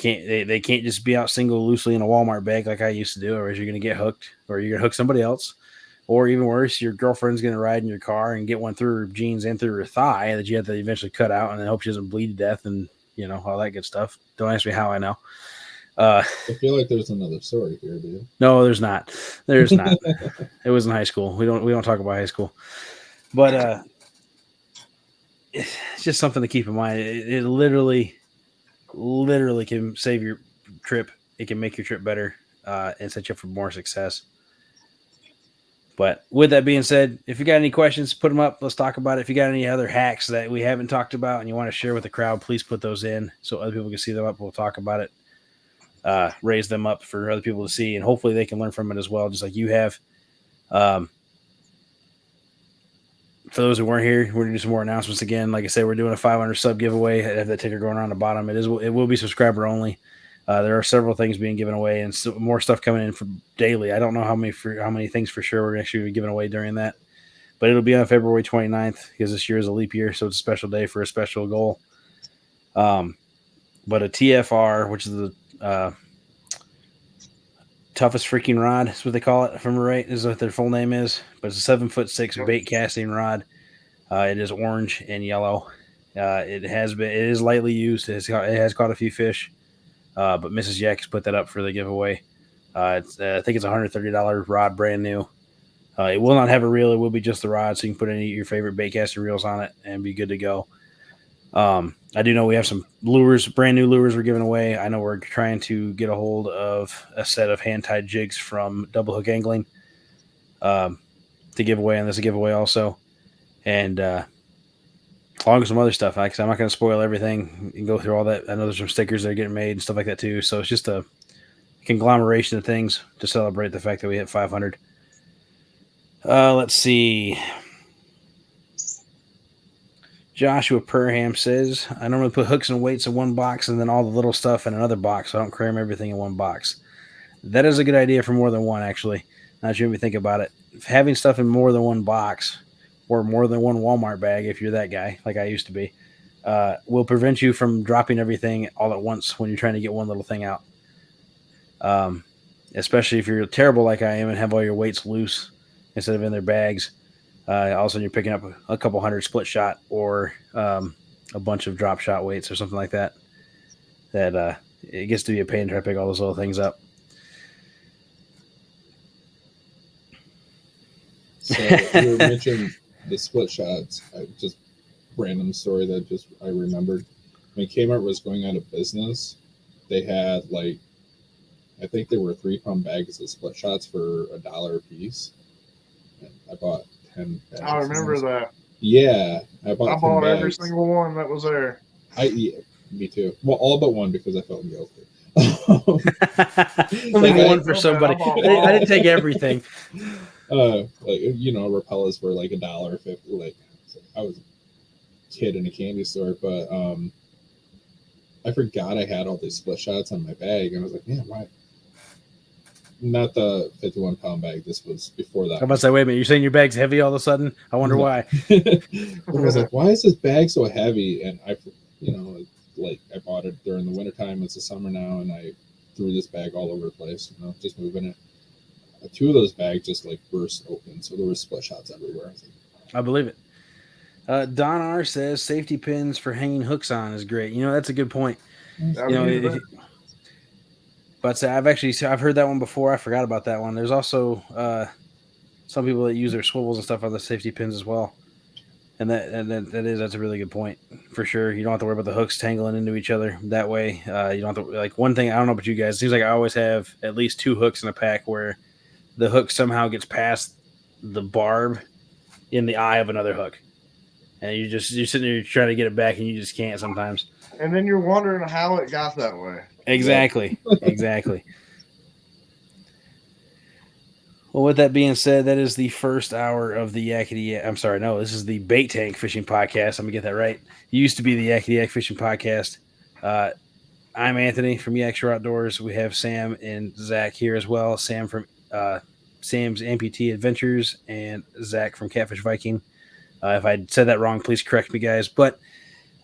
can't just be out single loosely in a Walmart bag like I used to do, or else you're going to get hooked, or you're going to hook somebody else, or even worse, your girlfriend's going to ride in your car and get one through her jeans and through her thigh that you have to eventually cut out, and then hope she doesn't bleed to death, and all that good stuff. Don't ask me how I know. I feel like there's another story here, dude. No, there's not. There's not. It was in high school. We don't talk about high school, but it's just something to keep in mind. It literally can save your trip. It can make your trip better and set you up for more success. But with that being said, if you got any questions, put them up. Let's talk about it. If you got any other hacks that we haven't talked about and you want to share with the crowd, please put those in so other people can see them up. We'll talk about it. Raise them up for other people to see, and hopefully they can learn from it as well, just like you have. For those who weren't here, we're gonna do some more announcements again. Like I said, we're doing a 500 sub giveaway. I have that ticker going around the bottom. It will be subscriber only. There are several things being given away, and more stuff coming in for daily. I don't know how many things for sure we're actually giving away during that, but it'll be on February 29th because this year is a leap year, so it's a special day for a special goal. But a TFR, which is the toughest freaking rod, is what they call it. If I'm right, is what their full name is. But it's a 7'6" bait casting rod. It is orange and yellow. It is lightly used. It has caught a few fish. But Mrs. Yak has put that up for the giveaway. I think it's a $130 rod, brand new. It will not have a reel. It will be just the rod, so you can put any of your favorite bait casting reels on it and be good to go. I do know we have some lures, brand new lures we're giving away. I know we're trying to get a hold of a set of hand-tied jigs from Double Hook Angling to give away, and there's a giveaway also. And along with some other stuff. I'm not going to spoil everything and go through all that. I know there's some stickers that are getting made and stuff like that too. So it's just a conglomeration of things to celebrate the fact that we hit 500. Let's see. Joshua Perham says, I normally put hooks and weights in one box and then all the little stuff in another box, so I don't cram everything in one box. That is a good idea for more than one, actually. Now that you make me think about it. Having stuff in more than one box or more than one Walmart bag, if you're that guy, like I used to be, will prevent you from dropping everything all at once when you're trying to get one little thing out. Especially if you're terrible like I am and have all your weights loose instead of in their bags. All of a sudden you're picking up a couple hundred split shot or a bunch of drop shot weights or something like that. It gets to be a pain to try to pick all those little things up. So you mentioned the split shots. Just random story that I remembered. When Kmart was going out of business, they had I think there were 3-pound bags of split shots for $1 a piece. And I bought 10 bags. I remember that. Yeah, I bought every single one that was there. Yeah, me too. Well, all but one because I felt guilty. Only one for somebody. I didn't take everything. Repellents were $1.50. I was a kid in a candy store, but I forgot I had all these split shots on my bag, and I was like, man, why? Not the 51-pound bag. This was before that. I'm about to say, wait a minute. You're saying your bag's heavy all of a sudden? I wonder why. I was like, why is this bag so heavy? And I bought it during the wintertime. It's the summer now, and I threw this bag all over the place. Just moving it. 2 of those bags just burst open, so there were split shots everywhere. I believe it. Don R says safety pins for hanging hooks on is great. That's a good point. But I've heard that one before. I forgot about that one. There's also some people that use their swivels and stuff on the safety pins as well. And that's a really good point for sure. You don't have to worry about the hooks tangling into each other that way. You don't have to one thing. I don't know about you guys. It seems like I always have at least 2 hooks in a pack where the hook somehow gets past the barb in the eye of another hook, and you're sitting there trying to get it back, and you just can't sometimes. And then you're wondering how it got that way. Exactly. Well, with that being said, that is the first hour of the Yakety. I'm sorry, no, this is the Bait Tank Fishing Podcast. I'm gonna get that right. It used to be the Yakety Yak Fishing Podcast. I'm Anthony from Yakshire Outdoors. We have Sam and Zach here as well. Sam from Sam's Amputee Adventures and Zach from Catfish Viking. If I said that wrong, please correct me, guys. But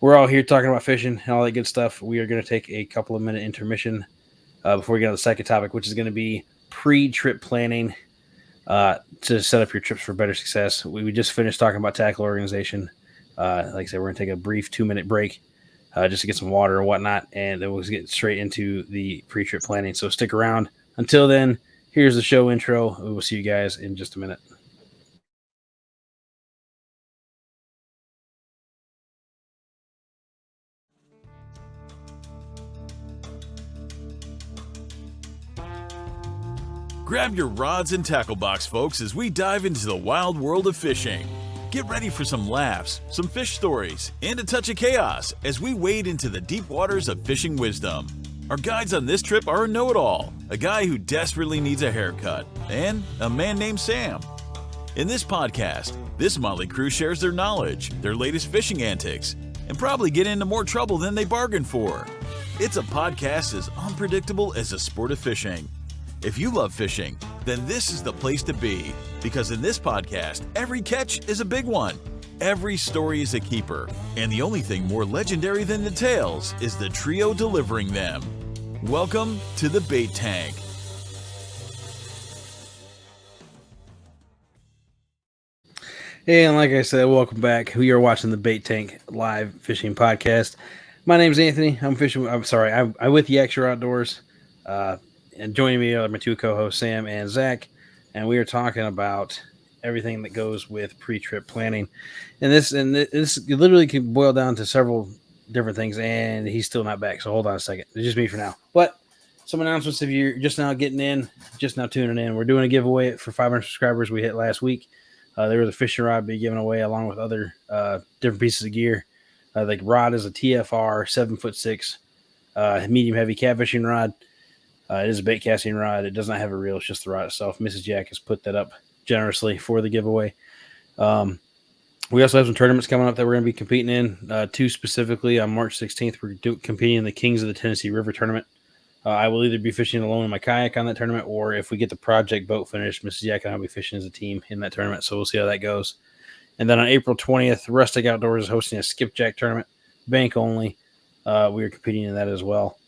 we're all here talking about fishing and all that good stuff. We are going to take a couple of minute intermission before we get on the second topic, which is going to be pre-trip planning to set up your trips for better success. We just finished talking about tackle organization. Like I said, we're going to take a brief 2-minute break just to get some water and whatnot, and then we'll get straight into the pre-trip planning. So stick around. Until then, here's the show intro. We will see you guys in just a minute. Grab your rods and tackle box, folks, as we dive into the wild world of fishing. Get ready for some laughs, some fish stories, and a touch of chaos as we wade into the deep waters of fishing wisdom. Our guides on this trip are a know-it-all, a guy who desperately needs a haircut, and a man named Sam. In this podcast, this motley crew shares their knowledge, their latest fishing antics, and probably get into more trouble than they bargained for. It's a podcast as unpredictable as the sport of fishing. If you love fishing, then this is the place to be, because in this podcast, every catch is a big one. Every story is a keeper, and the only thing more legendary than the tales is the trio delivering them. Welcome to the Bait Tank. Hey, and like I said, welcome back. We are watching the Bait Tank live fishing podcast. My name's Anthony. I'm with Yakshire Outdoors. And joining me are my two co-hosts, Sam and Zach, and we are talking about everything that goes with pre-trip planning. And this literally can boil down to several different things, and he's still not back, so hold on a second. It's just me for now. But some announcements if you're just now tuning in. We're doing a giveaway for 500 subscribers we hit last week. There was a fishing rod being given away along with other different pieces of gear. The rod is a TFR 7'6" medium heavy catfishing rod. It is a bait casting rod. It does not have a reel. It's just the rod itself. Mrs. Jack has put that up generously for the giveaway. We also have some tournaments coming up that we're going to be competing in. Two specifically on March 16th. We're competing in the Kings of the Tennessee River tournament. I will either be fishing alone in my kayak on that tournament, or if we get the project boat finished, Mrs. Jack and I will be fishing as a team in that tournament. So we'll see how that goes. And then on April 20th, Rustic Outdoors is hosting a skipjack tournament, bank only. We are competing in that as well.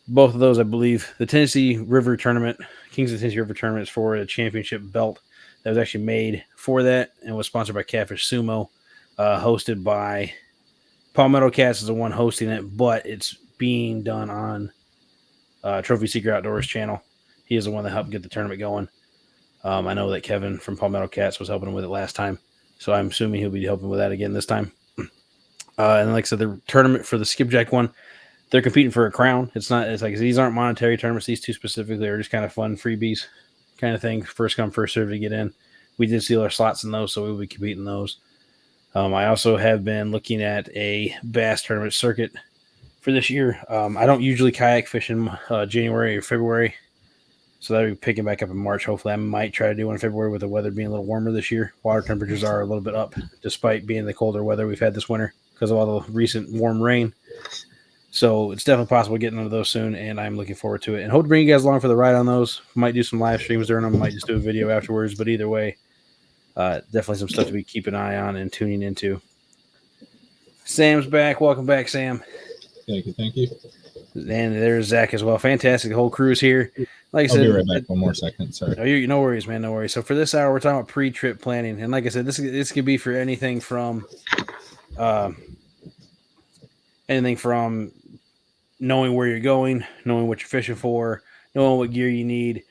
Both of those, I believe, the Tennessee River Tournament, Kings of the Tennessee River Tournament, is for a championship belt that was actually made for that and was sponsored by Catfish Sumo, hosted by Palmetto Cats is the one hosting it, but it's being done on Trophy Seeker Outdoors channel. He is the one that helped get the tournament going. I know that Kevin from Palmetto Cats was helping him with it last time, so I'm assuming he'll be helping with that again this time. And like I said, the tournament for the skipjack one, they're competing for a crown. It's like these aren't monetary tournaments. These two specifically are just kind of fun freebies kind of thing. First come, first serve to get in. We did seal our slots in those, so we will be competing those. I also have been looking at a bass tournament circuit for this year. I don't usually kayak fish in January or February, so that'll be picking back up in March. Hopefully, I might try to do one in February with the weather being a little warmer this year. Water temperatures are a little bit up, despite being the colder weather we've had this winter because of all the recent warm rain. So it's definitely possible getting into those soon, and I'm looking forward to it. And hope to bring you guys along for the ride on those. Might do some live streams during them. Might just do a video afterwards. But either way, definitely some stuff to be keeping an eye on and tuning into. Sam's back. Welcome back, Sam. Thank you. And there's Zach as well. Fantastic. The whole crew's here. Like I said, I'll be right back. One more second. Sorry. No worries, man. No worries. So for this hour, we're talking about pre-trip planning. And like I said, this could be for anything from knowing where you're going, knowing what you're fishing for, knowing what gear you need,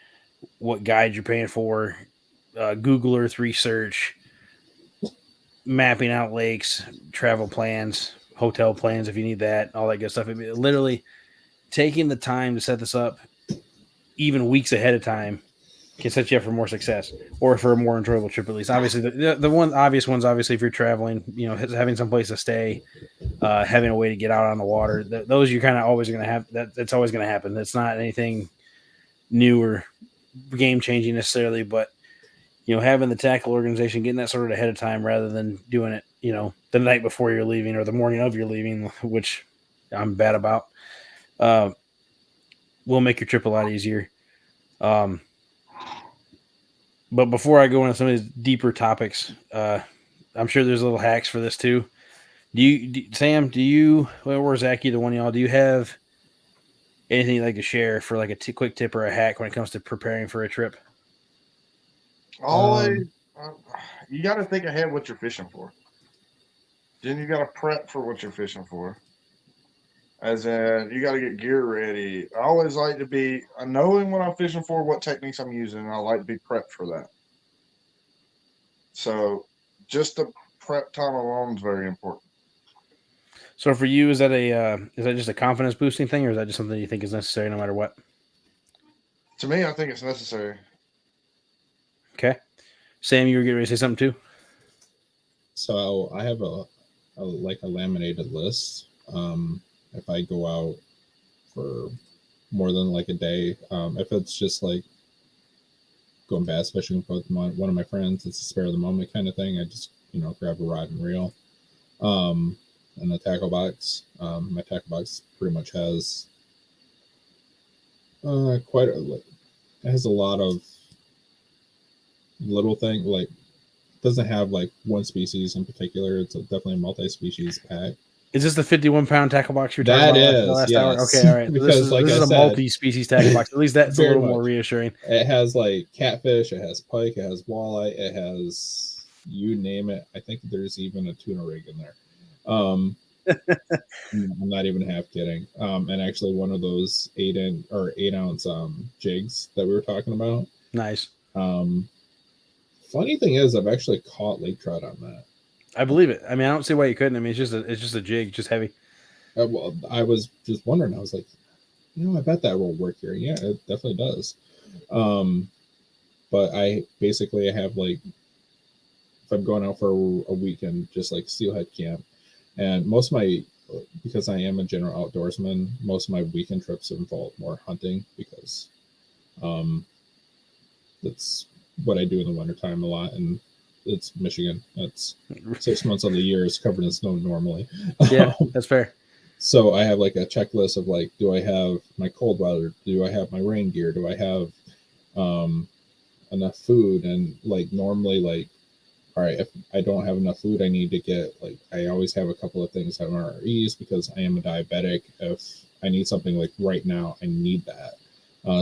what guide you're paying for, Google Earth research, mapping out lakes, travel plans, hotel plans if you need that, all that good stuff. Literally taking the time to set this up even weeks ahead of time can set you up for more success or for a more enjoyable trip, at least. Obviously, the one obvious ones, obviously, if you're traveling, having some place to stay, having a way to get out on the water, those you're kind of always going to have. That's always going to happen. That's not anything new or game changing necessarily, but having the tackle organization, getting that sorted ahead of time rather than doing it, the night before you're leaving or the morning of you're leaving, which I'm bad about, will make your trip a lot easier. But before I go into some of these deeper topics, I'm sure there's little hacks for this too. Sam, or Zach, either one of y'all, do you have anything you'd like to share for like a quick tip or a hack when it comes to preparing for a trip? Always, you got to think ahead what you're fishing for. Then you got to prep for what you're fishing for. As in, you got to get gear ready. I always like to be knowing what I'm fishing for, what techniques I'm using, and I like to be prepped for that. So, just the prep time alone is very important. So for you, is that just a confidence boosting thing, or is that just something you think is necessary no matter what? To me, I think it's necessary. Okay, Sam, you were getting ready to say something too. So I have a laminated list. If I go out for more than like a day, if it's just like going bass fishing with one of my friends, it's a spare of the moment kind of thing. I just grab a rod and reel, and a tackle box. My tackle box pretty much has it has a lot of little things. Like, doesn't have like one species in particular. It's definitely a multi-species pack. Is this the 51-pound tackle box you're talking about last yes. hour? Okay, all right. Because this is a multi-species tackle box. At least that's a little more reassuring. It has like catfish, it has pike, it has walleye, it has you name it. I think there's even a tuna rig in there. I'm not even half kidding. And actually one of those 8-ounce jigs that we were talking about. Nice. Funny thing is, I've actually caught lake trout on that. I believe it. I mean, I don't see why you couldn't. I mean, it's just a jig, just heavy. Well, I was just wondering. I was like, I bet that will work here. Yeah, it definitely does. But I have like, if I'm going out for a weekend, just like steelhead camp, and because I am a general outdoorsman, most of my weekend trips involve more hunting because that's what I do in the wintertime a lot, and it's Michigan. That's 6 months of the year is covered in snow normally. Yeah, that's fair. So I have like a checklist of like, do I have my cold weather? Do I have my rain gear? Do I have enough food? And like normally, like, all right, if I don't have enough food, I need to get like, I always have a couple of things that are REs because I am a diabetic. If I need something like right now, I need that.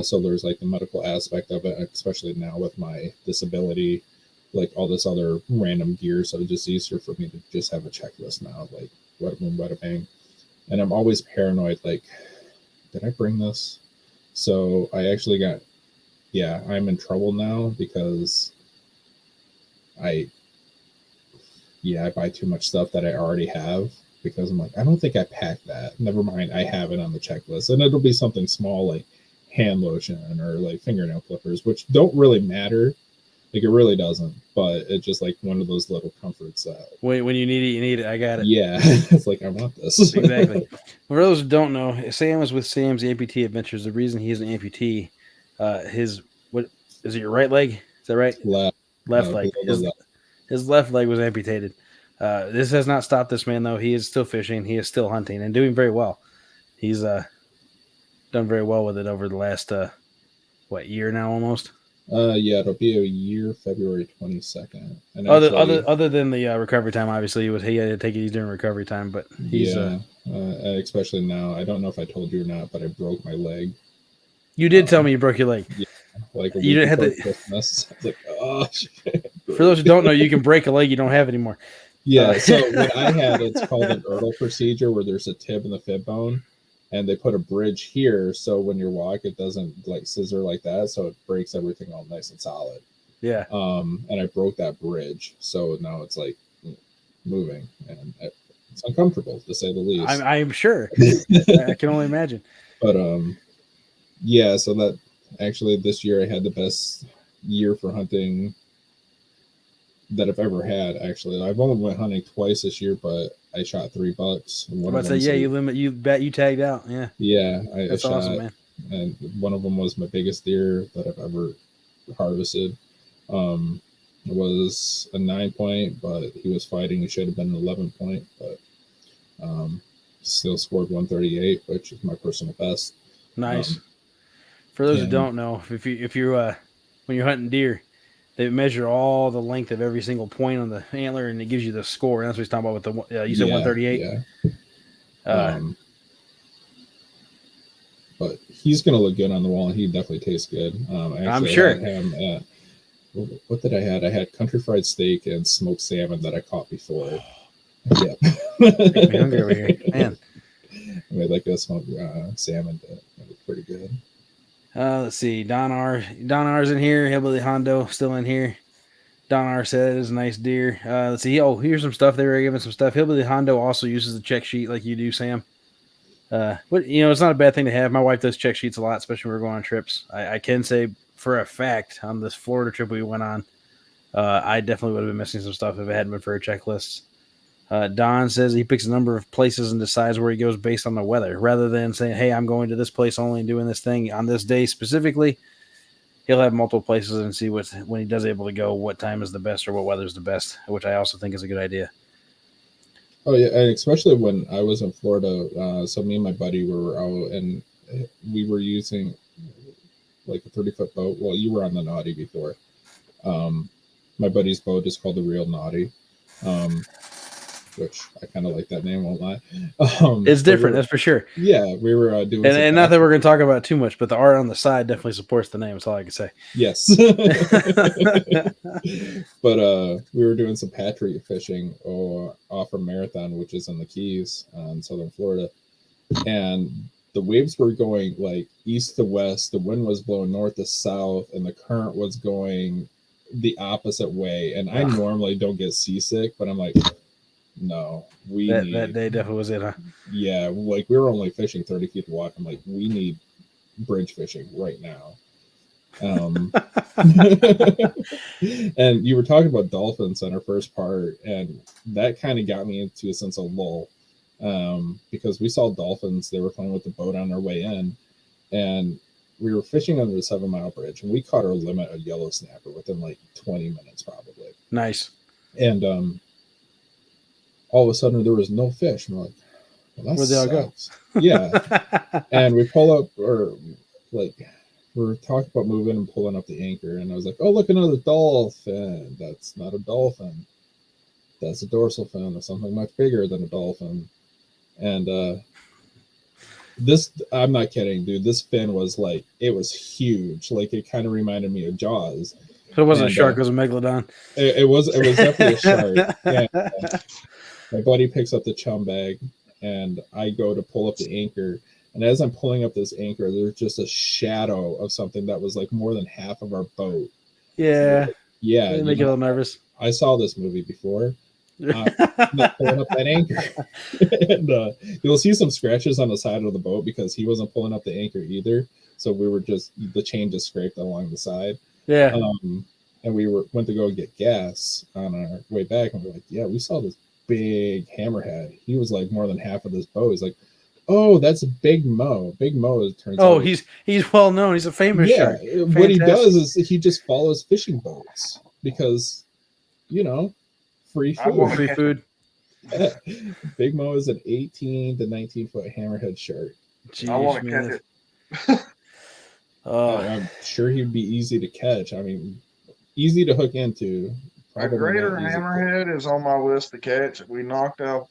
So there's like the medical aspect of it, especially now with my disability, like all this other random gear. So it's just easier for me to just have a checklist now, like wada bang. And I'm always paranoid, like, did I bring this? So I actually I'm in trouble now because I buy too much stuff that I already have because I'm like, I don't think I packed that. Never mind, I have it on the checklist. And it'll be something small like hand lotion or like fingernail clippers, which don't really matter. Like, it really doesn't, but it's just like one of those little comforts that when you need it, you need it. I got it. Yeah, it's like, I want this. Exactly. For those who don't know, Sam was with Sam's amputee adventures. The reason he is an amputee, what is it? Your right leg? Is that right? Left leg. His left leg was amputated. This has not stopped this man though. He is still fishing. He is still hunting and doing very well. He's done very well with it over the last year now almost. It'll be a year, February 22nd. And other than the recovery time, obviously he had to take it easy during recovery time, but he's especially now. I don't know if I told you or not, but I broke my leg. You did tell me you broke your leg. Yeah, like you didn't have to. Christmas. I was like, oh shit. For those who don't know, you can break a leg you don't have anymore. Yeah. So what I had, it's called an Erdl procedure, where there's a tib in the fib bone. And they put a bridge here, so when you walk, it doesn't like scissor like that, so it breaks everything all nice and solid. Yeah. And I broke that bridge, so now it's like moving, and it's uncomfortable to say the least. I'm sure. I can only imagine. But so that actually this year I had the best year for hunting that I've ever had. Actually, I've only went hunting twice this year, but I shot 3 bucks. You tagged out. Yeah. Yeah, That's awesome, man. and one of them was my biggest deer that I've ever harvested. It was a 9-point, but he was fighting. He should have been an 11-point, but still scored 138, which is my personal best. Nice. For those who don't know, if you when you're hunting deer, they measure all the length of every single point on the antler, and it gives you the score. And that's what he's talking about with the you said 138. Yeah. But he's gonna look good on the wall, and he definitely tastes good. I'm sure. What did I had? I had country fried steak and smoked salmon that I caught before. Yeah. Make me hungry over here, man. I made like a smoked salmon. That was pretty good. Let's see. Don R's in here. Hillbilly Hondo still in here. Don R says nice deer. Let's see. Oh, here's some stuff. They were giving some stuff. Hillbilly Hondo also uses the check sheet like you do, Sam. But it's not a bad thing to have. My wife does check sheets a lot, especially when we're going on trips. I can say for a fact on this Florida trip we went on, I definitely would have been missing some stuff if it hadn't been for her checklists. Don says he picks a number of places and decides where he goes based on the weather. Rather than saying, hey, I'm going to this place only and doing this thing on this day specifically, he'll have multiple places and see when he does able to go, what time is the best or what weather is the best, which I also think is a good idea. Oh, yeah, and especially when I was in Florida, so me and my buddy were out, and we were using like a 30-foot boat. Well, you were on the Naughty before. My buddy's boat is called the Real Naughty. Which I kind of like that name, won't lie. It's different, that's for sure. Yeah, we were doing, and not that we're going to talk about it too much, but the art on the side definitely supports the name. That's all I can say. Yes. But we were doing some patriot fishing off of Marathon, which is in the Keys in southern Florida, and the waves were going like east to west. The wind was blowing north to south, and the current was going the opposite way. And I normally don't get seasick, but I'm like, no, that day definitely was it, huh? Yeah, like we were only fishing 30 feet of water. I'm like, we need bridge fishing right now. And you were talking about dolphins on our first part, and that kind of got me into a sense of lull, because we saw dolphins. They were playing with the boat on our way in, and we were fishing under the 7 Mile Bridge, and we caught our limit of yellow snapper within like 20 minutes probably. Nice. And all of a sudden there was no fish. And we're like, well, where'd they all go? Yeah. And we pull up, or like we're talking about moving and pulling up the anchor, and I was like, oh, look, another dolphin. That's not a dolphin. That's a dorsal fin or something much bigger than a dolphin. And this, I'm not kidding, dude. This fin was like, it was huge. Like it kind of reminded me of Jaws. So it wasn't a shark, it was a megalodon. It was definitely a shark. Yeah. My buddy picks up the chum bag, and I go to pull up the anchor. And as I'm pulling up this anchor, there's just a shadow of something that was like more than half of our boat. Yeah. Yeah. It make you a little nervous. I saw this movie before. Not pulling up that anchor. And you'll see some scratches on the side of the boat because he wasn't pulling up the anchor either. So we were the chain just scraped along the side. Yeah. And we went to go get gas on our way back, and we're like, yeah, we saw this big hammerhead. He was like more than half of this boat. He's like, oh, that's a Big Mo. Big Mo turns out. Oh, he's well known. He's a famous shark. What he does is he just follows fishing boats because, free food. Free food. Big Mo is an 18 to 19-foot hammerhead shark. Jeez, I want to catch it. I'm sure he'd be easy to catch. I mean, easy to hook into. A greater hammerhead is on my list to catch. We knocked out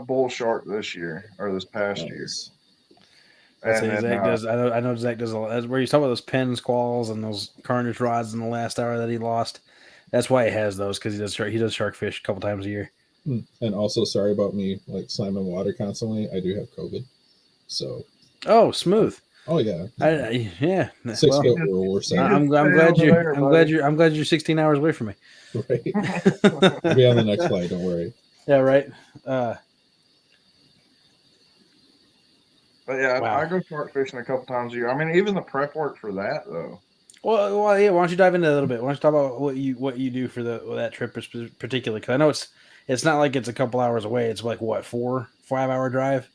bull shark this past year. Zach does. I know Zach does a lot. That's where he's talking about those pen squalls and those carnage rods in the last hour that he lost. That's why he has those, because he does shark fish a couple times a year. And also, sorry about me like slamming water constantly. I do have COVID, so. Oh, smooth. Oh yeah. Yeah. 6 foot rule. I'm glad you're 16 hours away from me. Right. I'll be on the next flight. Don't worry. Yeah. Right. But yeah, wow. I go shark fishing a couple times a year. I mean, even the prep work for that though. Well, yeah. Why don't you dive into that a little bit? Why don't you talk about what you do for that trip particularly? Because I know it's not like it's a couple hours away. It's like what, 4-5 hour drive.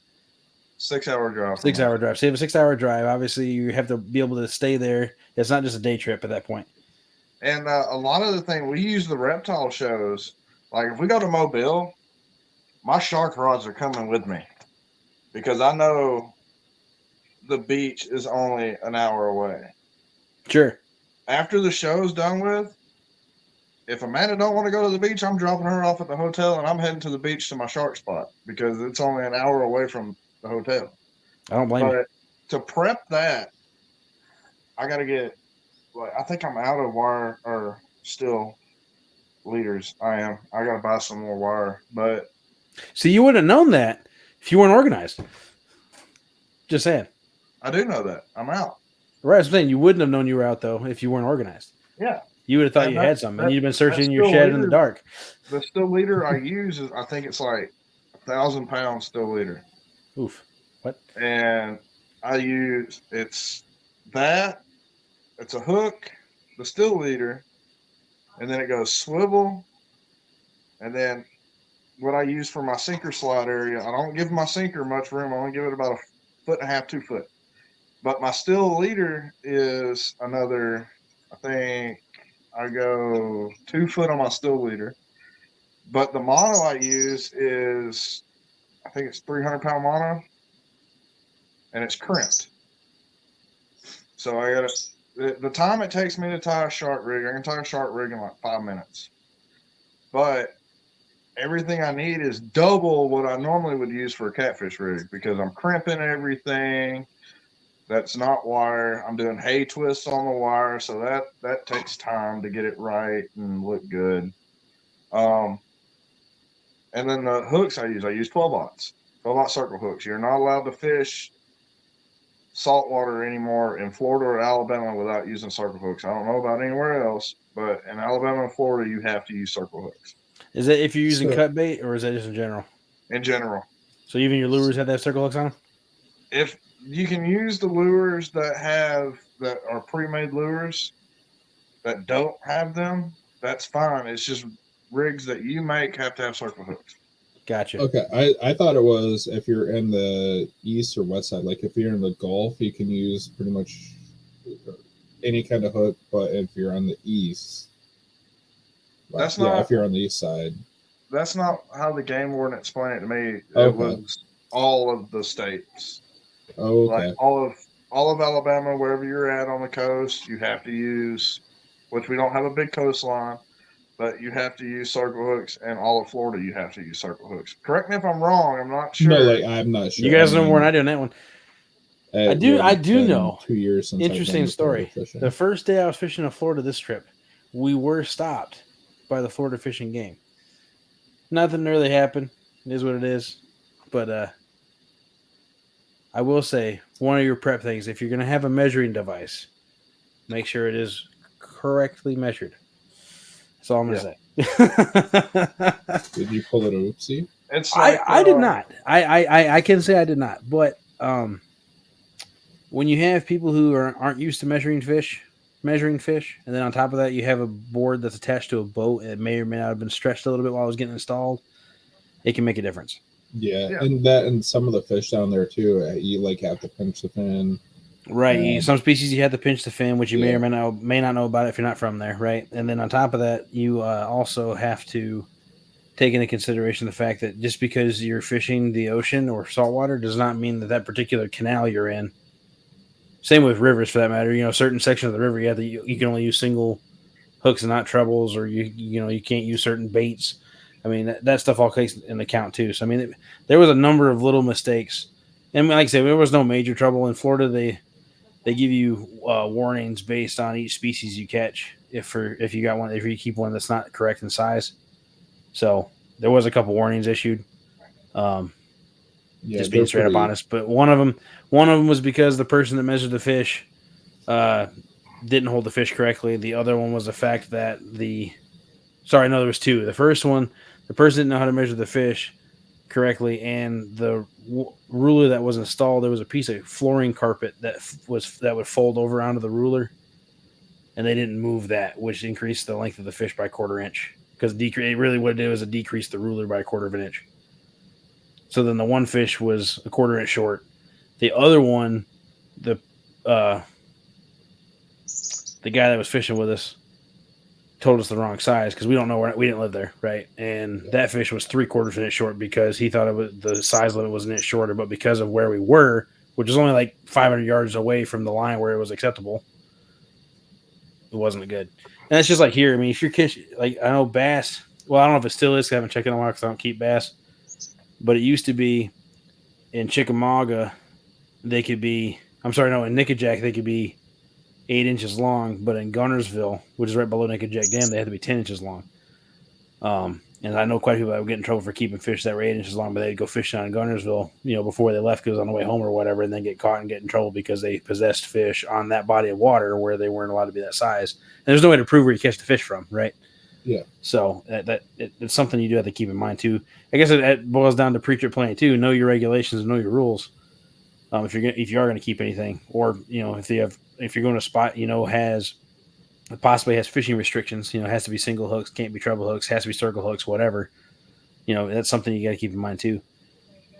6-hour drive. 6-hour drive. So you have a 6-hour drive. Obviously, you have to be able to stay there. It's not just a day trip at that point. And a lot of the thing, we use the reptile shows. Like if we go to Mobile, my shark rods are coming with me because I know the beach is only an hour away. Sure. After the show's done with, if Amanda don't want to go to the beach, I'm dropping her off at the hotel and I'm heading to the beach to my shark spot because it's only an hour away from the hotel. I don't blame you. But to prep that, I got to get, like, I think I'm out of wire or still leaders. I got to buy some more wire. But So you wouldn't have known that if you weren't organized. Just saying. I do know that. I'm out. Right, I'm saying you wouldn't have known you were out though if you weren't organized. Yeah. You would have thought And you had something, and you'd been searching your still shed in the leader. dark. The still leader I use is, I think it's like 1,000 pounds still leader. Oof. What? And I use, it's a hook, the still leader, and then it goes swivel, and then what I use for my sinker slide area, I don't give my sinker much room. I only give it about 1.5 feet, 2 foot. But my still leader is another, I think I go 2 foot on my still leader. But the mono I use is, I think it's 300-pound mono, and it's crimped. So I got the time it takes me to tie a shark rig, I can tie a shark rig in like 5 minutes. But everything I need is double what I normally would use for a catfish rig because I'm crimping everything. That's not wire. I'm doing hay twists on the wire, so that takes time to get it right and look good. And then the hooks I use 12-aughts, 12-aught circle hooks. You're not allowed to fish saltwater anymore in Florida or Alabama without using circle hooks. I don't know about anywhere else, but in Alabama and Florida, you have to use circle hooks. Is that if you're using cut bait, or is that just in general? In general. So even your lures have that circle hooks on them? If you can use the lures that are pre-made lures that don't have them, that's fine. It's just rigs that you make have to have circle hooks. Gotcha. Okay, I thought it was if you're in the east or west side, like if you're in the Gulf, you can use pretty much any kind of hook, but if you're on the east, that's not. If you're on the east side, that's not how the game warden explained it to me. Okay. It was all of the states. Oh, okay. Like all of Alabama, wherever you're at on the coast, you have to use, which we don't have a big coastline, but you have to use circle hooks, and all of Florida, you have to use circle hooks. Correct me if I'm wrong. I'm not sure. No, like I'm not sure. You guys know more than I do on that one. I do know. 2 years since. Interesting story. The first day I was fishing in Florida this trip, we were stopped by the Florida fishing game. Nothing really happened. It is what it is. But I will say, one of your prep things, if you're going to have a measuring device, make sure it is correctly measured. That's all I'm going to say. Did you pull it a oopsie? It's like, I did not. I can say I did not. But when you have people who aren't used to measuring fish, and then on top of that, you have a board that's attached to a boat that may or may not have been stretched a little bit while it was getting installed, it can make a difference. Yeah. And some of the fish down there too, you like have to pinch the fin. Right. Some species you have to pinch the fin, which you may or may not know about if you're not from there, right? And then on top of that, you also have to take into consideration the fact that just because you're fishing the ocean or saltwater does not mean that particular canal you're in. Same with rivers, for that matter. Certain sections of the river you can only use single hooks and not trebles, or you can't use certain baits. I mean, that stuff all takes into account too. So I mean, there was a number of little mistakes, and like I said, there was no major trouble in Florida. They give you warnings based on each species you catch if you keep one that's not correct in size. So there was a couple warnings issued. Just being straight up honest, but one of them was because the person that measured the fish didn't hold the fish correctly. The other one was the fact that there was two. The first one, the person didn't know how to measure the fish correctly, and the ruler that was installed, there was a piece of flooring carpet that would fold over onto the ruler, and they didn't move that, which increased the length of the fish by 1/4 inch. Because really what it did was it decreased the ruler by 1/4 of an inch. So then the one fish was 1/4 inch short, The other one, the guy that was fishing with us told us the wrong size because we don't know where we didn't live there, right? And that fish was 3/4 of an inch short because he thought it was the size limit was an inch shorter, but because of where we were, which was only like 500 yards away from the line where it was acceptable, it wasn't good. And it's just like here. I mean, if you're catching, like I know bass. Well, I don't know if it still is. 'Cause I haven't checked in a while because I don't keep bass. But it used to be in Chickamauga, they could be. I'm sorry, no, in Nickajack they could be 8 inches long, but in Gunnersville, which is right below Nickajack Dam, they had to be 10 inches long. And I know quite a few people that would get in trouble for keeping fish that were 8 inches long, but they'd go fishing on Gunnersville, before they left because on the way home or whatever, and then get caught and get in trouble because they possessed fish on that body of water where they weren't allowed to be that size. And there's no way to prove where you catch the fish from, right? Yeah. So it's something you do have to keep in mind too. I guess it boils down to pre-trip planning too. Know your regulations and know your rules. If you are going to keep anything, or if you're going to a spot possibly has fishing restrictions, it has to be single hooks, can't be treble hooks, has to be circle hooks, whatever. That's something you got to keep in mind too.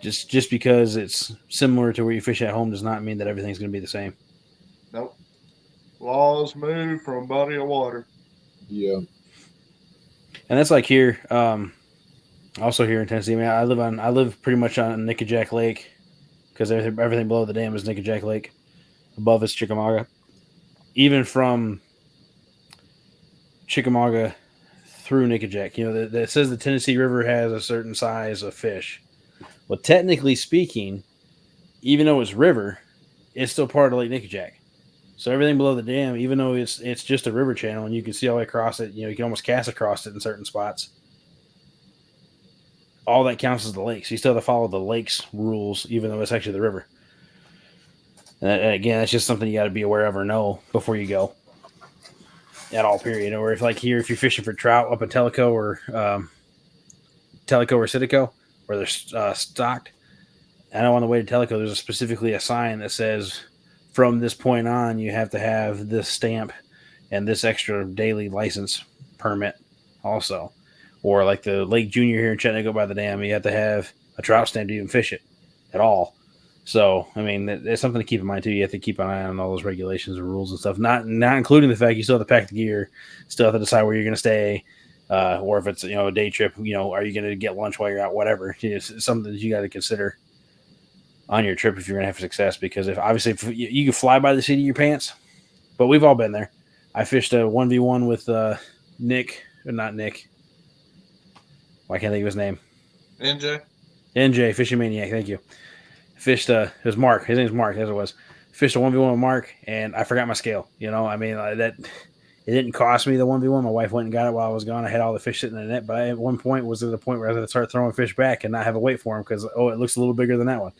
Just because it's similar to where you fish at home does not mean that everything's going to be the same. Nope. Laws move from a body of water. Yeah. And that's like here. Also here in Tennessee. I mean, I live pretty much on Nickajack Lake because everything below the dam is Nickajack Lake. Above is Chickamauga. Even from Chickamauga through Nickajack, that says the Tennessee River has a certain size of fish. Well, technically speaking, even though it's river, it's still part of Lake Nickajack. So everything below the dam, even though it's just a river channel and you can see all the way across it, you can almost cast across it in certain spots. All that counts as the lake. So you still have to follow the lake's rules, even though it's actually the river. And again, that's just something you got to be aware of or know before you go. At all, period. Or if you're fishing for trout up in Tellico or Sitico, where they're stocked. I know on the way to Tellico, there's specifically a sign that says, from this point on, you have to have this stamp and this extra daily license permit also. Or like the Lake Junior here in Chattanooga by the dam, you have to have a trout stand to even fish it at all. So, I mean, it's something to keep in mind too. You have to keep an eye on all those regulations and rules and stuff, not including the fact you still have to pack the gear, still have to decide where you're going to stay, or if it's, a day trip, are you going to get lunch while you're out, whatever. It's something that you got to consider on your trip if you're going to have success, because if you can fly by the seat of your pants, but we've all been there. I fished a 1v1 with not Nick. Why can't I think of his name? NJ, Fishing Maniac, thank you. Fished, it was Mark. His name's Mark, as it was. Fished a 1v1 with Mark, and I forgot my scale. It didn't cost me the 1v1. My wife went and got it while I was gone. I had all the fish sitting in the net, but at one point was at the point where I was going to start throwing fish back and not have a weight for them because, it looks a little bigger than that one.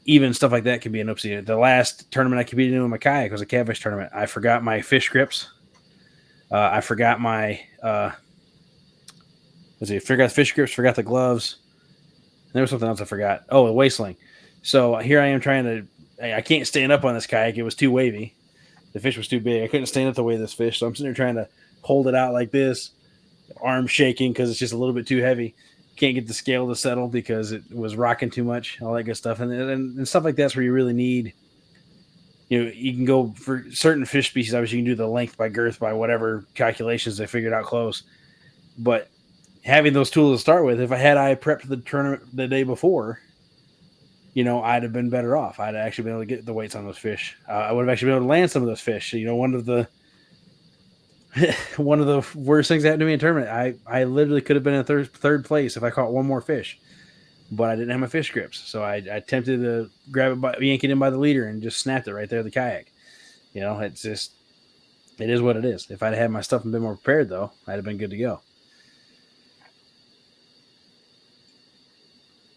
Even stuff like that can be an oopsie. The last tournament I competed in with my kayak was a catfish tournament. I forgot my fish grips. I forgot my forgot the fish grips, forgot the gloves. And there was something else I forgot. Oh, the waist sling. So here I am I can't stand up on this kayak. It was too wavy. The fish was too big. I couldn't stand up the way of this fish. So I'm sitting there trying to hold it out like this, arm shaking because it's just a little bit too heavy. Can't get the scale to settle because it was rocking too much, all that good stuff. And stuff like that's where you really need, you can go for certain fish species. Obviously, you can do the length by girth by whatever calculations they figured out close. But having those tools to start with, if I prepped the tournament the day before, I'd have been better off. I'd actually been able to get the weights on those fish. I would have actually been able to land some of those fish. One of the worst things that happened to me in tournament, I literally could have been in third place if I caught one more fish, but I didn't have my fish grips. So I attempted to grab it yank it in by the leader and just snapped it right there in the kayak. It's just, it is what it is. If I'd had my stuff and been more prepared though, I'd have been good to go.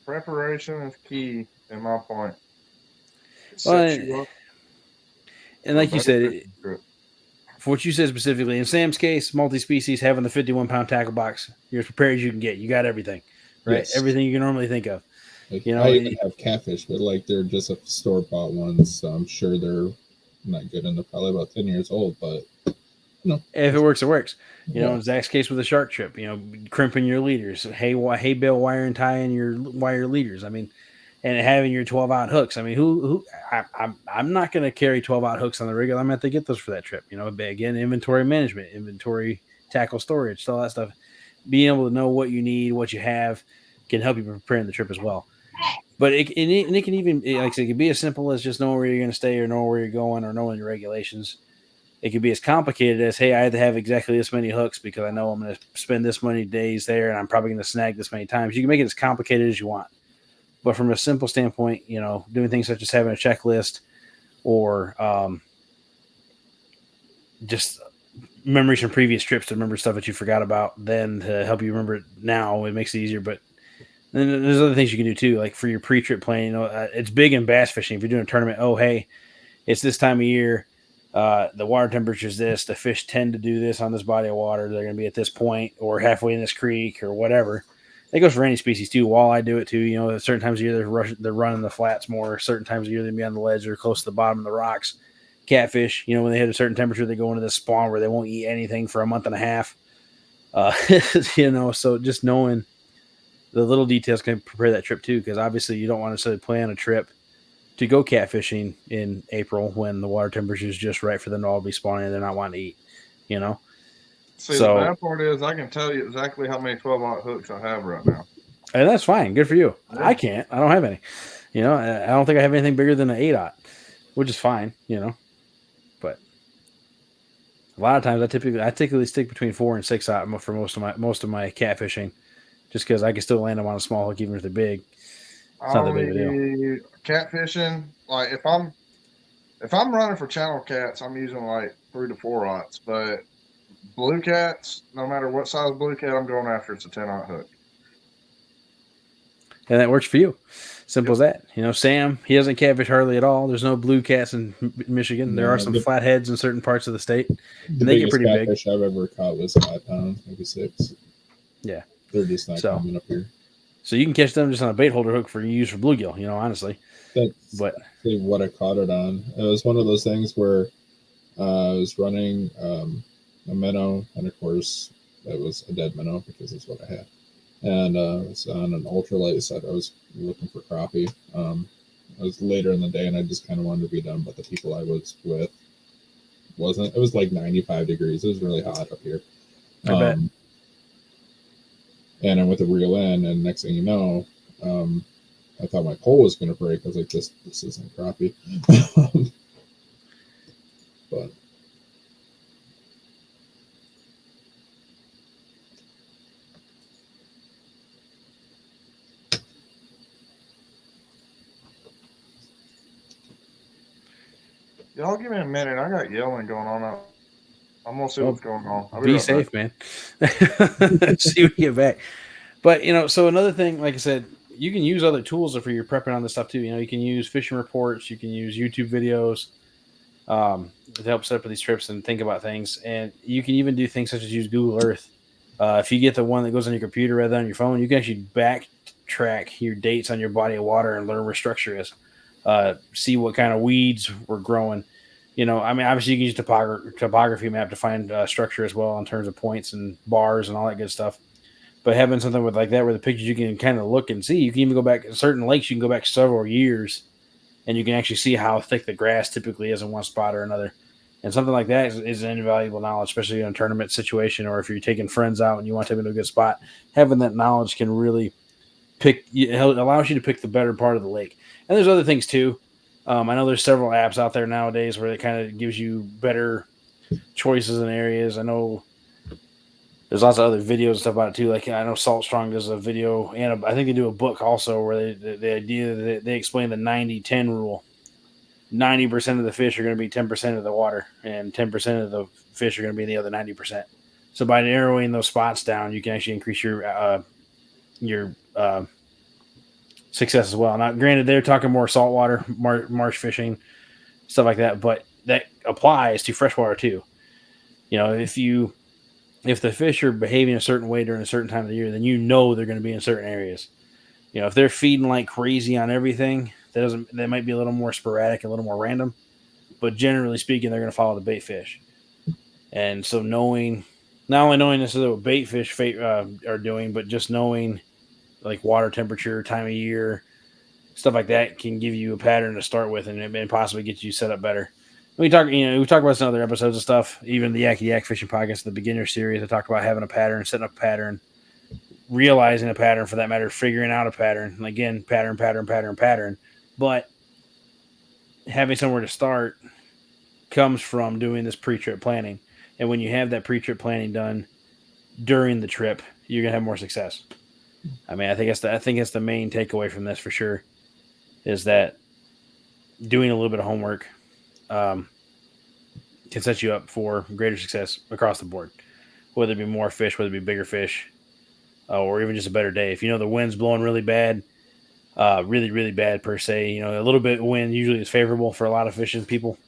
Preparation is key, in my point. And like you said, for what you said specifically, in Sam's case, multi-species, having the 51-pound tackle box, you're as prepared as you can get. You got everything, right? Yes. Everything you can normally think of. I even have catfish, but they're just a store-bought ones, so I'm sure they're not good, and they're probably about 10 years old, but if it works, it works. In Zach's case with the shark trip, crimping your leaders, hay bale wire and tying your wire leaders. I mean, and having your 12-aught hooks. I mean, I'm not going to carry 12-aught hooks on the regular. I'm going to have to get those for that trip. You know, again, inventory management, inventory, tackle storage, all that stuff. Being able to know what you need, what you have, can help you preparing the trip as well. But it can even, like I said, it can be as simple as just knowing where you're going to stay or knowing where you're going or knowing your regulations. It could be as complicated as, hey, I had to have exactly this many hooks because I know I'm going to spend this many days there and I'm probably going to snag this many times. You can make it as complicated as you want. But from a simple standpoint, you know, doing things such as having a checklist or just memories from previous trips to remember stuff that you forgot about, then to help you remember it now, it makes it easier. But then there's other things you can do too, like for your pre-trip planning. You know, it's big in bass fishing. If you're doing a tournament, oh, hey, it's this time of year. The water temperature is this. The fish tend to do this on this body of water. They're going to be at this point or halfway in this creek or whatever. It goes for any species too. Walleye do it too. You know, at certain times of year they're running the flats more. Certain times of year they're be on the ledge or close to the bottom of the rocks. Catfish, you know, when they hit a certain temperature, they go into this spawn where they won't eat anything for a month and a half. You know, so just knowing the little details can prepare that trip too, because obviously you don't want to necessarily plan a trip to go catfishing in April when the water temperature is just right for them to all be spawning and they're not wanting to eat, you know? See, the bad part is I can tell you exactly how many 12-aught hooks I have right now. And that's fine. Good for you. Yeah. I can't. I don't have any. You know, I don't think I have anything bigger than an 8-aught, which is fine, you know. But a lot of times I typically stick between 4 and 6-aught for most of my catfishing, just because I can still land them on a small hook even if they're big. It's not that big of a deal. Catfishing, like if I'm running for channel cats, I'm using like 3 to 4-aughts, but blue cats, no matter what size blue cat I'm going after, it's a 10-aught hook. And that works for you. Simple as that. You know, Sam, he doesn't catfish hardly at all. There's no blue cats in Michigan. There are some flatheads in certain parts of the state. And they get pretty big. The biggest catfish I've ever caught was 5 pounds, maybe 6. Yeah. They're just not coming up here. So you can catch them just on a bait holder hook for use for bluegill, you know, honestly. That's what I caught it on. It was one of those things where I was running a minnow, and of course, it was a dead minnow because that's what I had. And it was on an ultralight set. I was looking for crappie. It was later in the day, and I just kind of wanted to be done, but the people I was with wasn't. It was like 95 degrees. It was really hot up here. I bet. And I went to reel in, and next thing you know, I thought my pole was going to break. I was like, this isn't crappie. But y'all give me a minute. I got yelling going on. I'm going to see what's going on. Be safe, man. See when you get back. But, you know, so another thing, like I said, you can use other tools for your prepping on this stuff too. You know, you can use fishing reports. You can use YouTube videos to help set up these trips and think about things. And you can even do things such as use Google Earth. If you get the one that goes on your computer rather than on your phone, you can actually backtrack your dates on your body of water and learn where structure is. See what kind of weeds were growing. You know, I mean, obviously you can use topography map to find structure as well in terms of points and bars and all that good stuff. But having something with like that where the pictures you can kind of look and see, you can even go back certain lakes. You can go back several years, and you can actually see how thick the grass typically is in one spot or another. And something like that is invaluable knowledge, especially in a tournament situation or if you're taking friends out and you want to take them to a good spot. Having that knowledge can really allows you to pick the better part of the lake. And there's other things too. I know there's several apps out there nowadays where it kind of gives you better choices in areas. I know there's lots of other videos and stuff about it too. Like I know Salt Strong does a video, and I think they do a book also where the idea that they explain the 90-10 rule. 90% of the fish are going to be 10% of the water, and 10% of the fish are going to be the other 90%. So by narrowing those spots down, you can actually increase your success as well. Now, granted, they're talking more saltwater, marsh fishing, stuff like that, but that applies to freshwater too. You know, if the fish are behaving a certain way during a certain time of the year, then you know they're going to be in certain areas. You know, if they're feeding like crazy on everything, that might be a little more sporadic, a little more random, but generally speaking, they're going to follow the bait fish. And so not only knowing this is what bait fish are doing, but just knowing like water temperature, time of year, stuff like that can give you a pattern to start with, and possibly get you set up better. We talk about this in other episodes of stuff. Even the Yak Yak Fishing Podcast, the beginner series, I talked about having a pattern, setting up a pattern, realizing a pattern, for that matter, figuring out a pattern. And again, pattern. But having somewhere to start comes from doing this pre-trip planning. And when you have that pre-trip planning done during the trip, you're gonna have more success. I mean, I think it's the main takeaway from this for sure, is that doing a little bit of homework can set you up for greater success across the board. Whether it be more fish, whether it be bigger fish, or even just a better day. If you know the wind's blowing really bad, really, really bad per se, a little bit of wind usually is favorable for a lot of fishing people.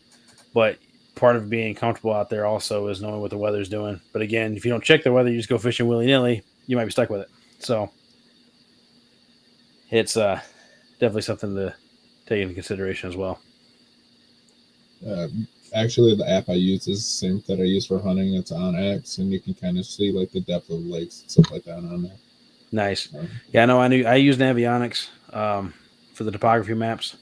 But part of being comfortable out there also is knowing what the weather's doing. But again, if you don't check the weather, you just go fishing willy-nilly, you might be stuck with it. So it's definitely something to take into consideration as well. Actually, the app I use is the same that I use for hunting. It's on X, and you can kind of see like the depth of the lakes and stuff like that on there. Nice. Yeah, no, I use Navionics for the topography maps.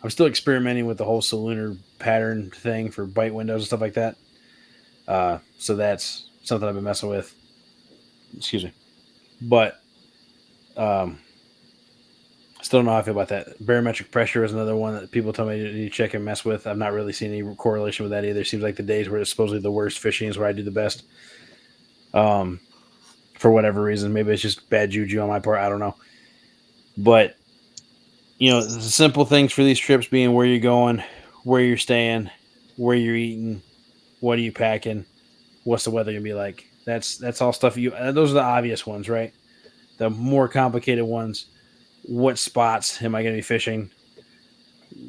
I'm still experimenting with the whole Solunar pattern thing for bite windows and stuff like that. So that's something I've been messing with. Excuse me. But still don't know how I feel about that. Barometric pressure is another one that people tell me to check and mess with. I've not really seen any correlation with that either. Seems like the days where it's supposedly the worst fishing is where I do the best. For whatever reason. Maybe it's just bad juju on my part. I don't know. But the simple things for these trips being where you're going, where you're staying, where you're eating, what are you packing, what's the weather gonna be like. That's all stuff those are the obvious ones, right? The more complicated ones, what spots am I gonna be fishing?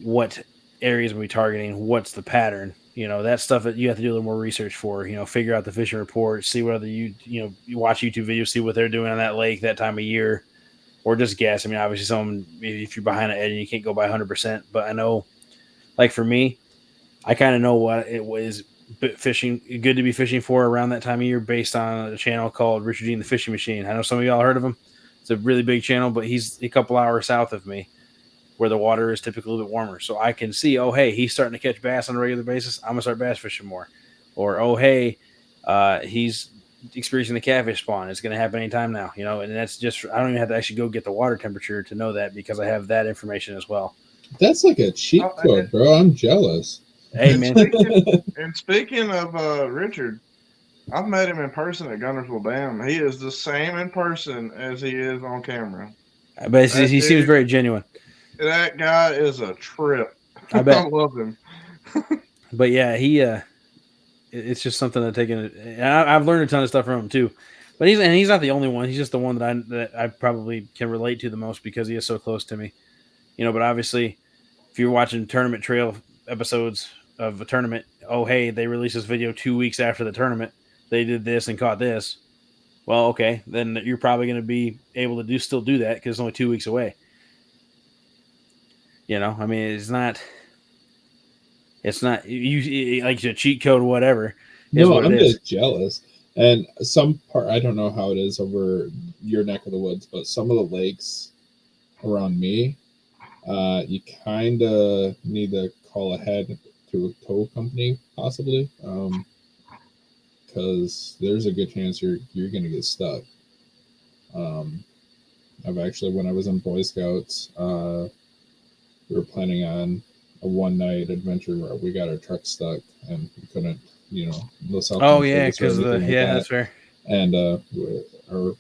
What areas am I targeting? What's the pattern? That stuff that you have to do a little more research for, figure out the fishing report, see whether you watch YouTube videos, see what they're doing on that lake that time of year. Or just guess. I mean, obviously, if you're behind an edge, you can't go by 100%. But I know, like for me, I kind of know what it was fishing good to be fishing for around that time of year, based on a channel called Richard Dean the Fishing Machine. I know some of y'all heard of him. It's a really big channel, but he's a couple hours south of me, where the water is typically a little bit warmer. So I can see, oh hey, he's starting to catch bass on a regular basis. I'm gonna start bass fishing more. Or oh hey, he's experiencing the catfish spawn. It's going to happen anytime now, and that's just, I don't even have to actually go get the water temperature to know that, because I have that information as well. That's like a cheat code, bro. I'm jealous. Hey, man. And speaking of Richard, I've met him in person at Gunnersville Dam. He is the same in person as he is on camera. But he seems very genuine. That guy is a trip. I bet. I love him. But yeah, it's just something to take in. I've learned a ton of stuff from him too. But he's not the only one. He's just the one that I probably can relate to the most, because he is so close to me. But obviously, if you're watching tournament trail episodes of a tournament, oh hey, they released this video 2 weeks after the tournament. They did this and caught this. Well, okay, then you're probably going to be able to still do that, because it's only 2 weeks away. I mean, it's not you like a cheat code or whatever. No, I'm just jealous. And some part, I don't know how it is over your neck of the woods, but some of the lakes around me, you kind of need to call ahead to a tow company, possibly, because there's a good chance you're going to get stuck. I've actually, when I was in Boy Scouts, we were planning on a one-night adventure where we got our truck stuck and we couldn't, no cell phone. Oh yeah, because that's fair. And our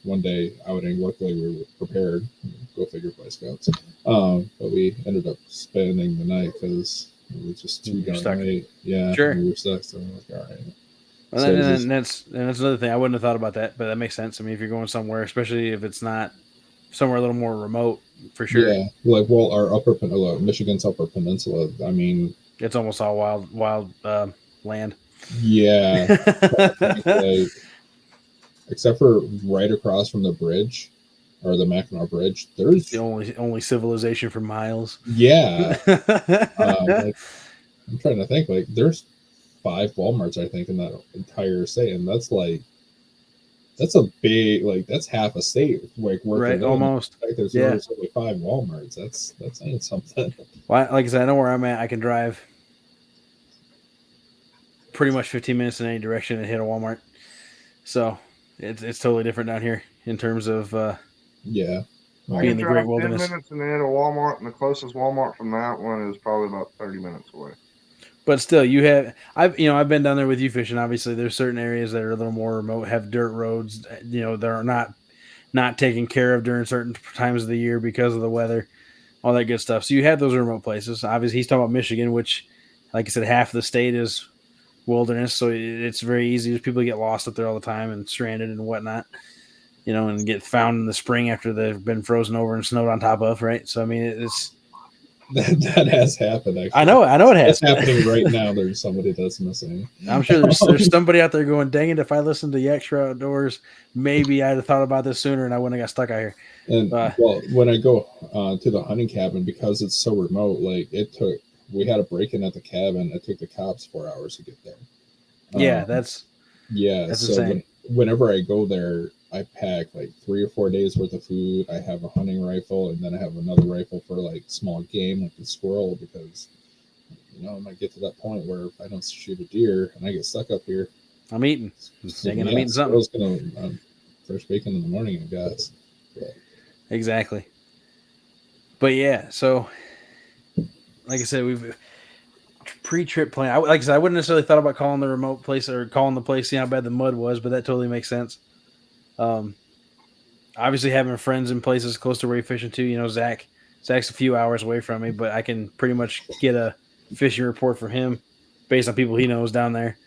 one-day outing, luckily we were prepared. Go figure, Boy Scouts. But we ended up spending the night because it was just too dark late. Yeah, sure. We were stuck, so we're like, all right. Well, so that's another thing. I wouldn't have thought about that, but that makes sense. I mean, if you're going somewhere, especially if it's not somewhere a little more remote, for sure. Yeah, like our Michigan's Upper Peninsula. I mean, it's almost all wild land. Yeah, like, except for right across from the bridge, or the Mackinac Bridge, there's the only civilization for miles. Yeah, like, I'm trying to think. Like, there's 5 Walmarts, I think, in that entire state, and that's like That's a big, like, that's half a state, like, worth Right, of land. almost. Like, there's Yeah. only 5 Walmarts. That's saying something. Well, like I said, I know where I'm at. I can drive pretty much 15 minutes in any direction and hit a Walmart. So it's totally different down here in terms of Yeah. I being can the drive great 10 wilderness. minutes and then hit a Walmart, and the closest Walmart from that one is probably about 30 minutes away. But still, I've been down there with you fishing. Obviously, there's certain areas that are a little more remote, have dirt roads, that are not taken care of during certain times of the year because of the weather, all that good stuff. So you have those remote places. Obviously, he's talking about Michigan, which, like I said, half of the state is wilderness, so it's very easy. People get lost up there all the time and stranded and whatnot, and get found in the spring after they've been frozen over and snowed on top of, right? So I mean, it's That has happened, actually. I know it has. It's happening right now. There's somebody that's missing. I'm sure there's somebody out there going, dang it, if I listened to Extra Outdoors, maybe I'd have thought about this sooner and I wouldn't have got stuck out here. And well, when I go to the hunting cabin, because it's so remote, like we had a break-in at the cabin. It took the cops 4 hours to get there. Yeah, that's so insane. Whenever I go there, I pack like 3 or 4 days worth of food. I have a hunting rifle, and then I have another rifle for like small game, like the squirrel, because I might get to that point where if I don't shoot a deer and I get stuck up here, I'm eating. so, I'm eating something. Gonna first bacon in the morning, I guess. But. Exactly. But yeah, so like I said, we've pre-trip plan. Like I said, I wouldn't necessarily thought about calling the remote place or calling the place, see how bad the mud was, but that totally makes sense. Obviously having friends in places close to where you're fishing too. Zach's a few hours away from me, but I can pretty much get a fishing report from him based on people he knows down there.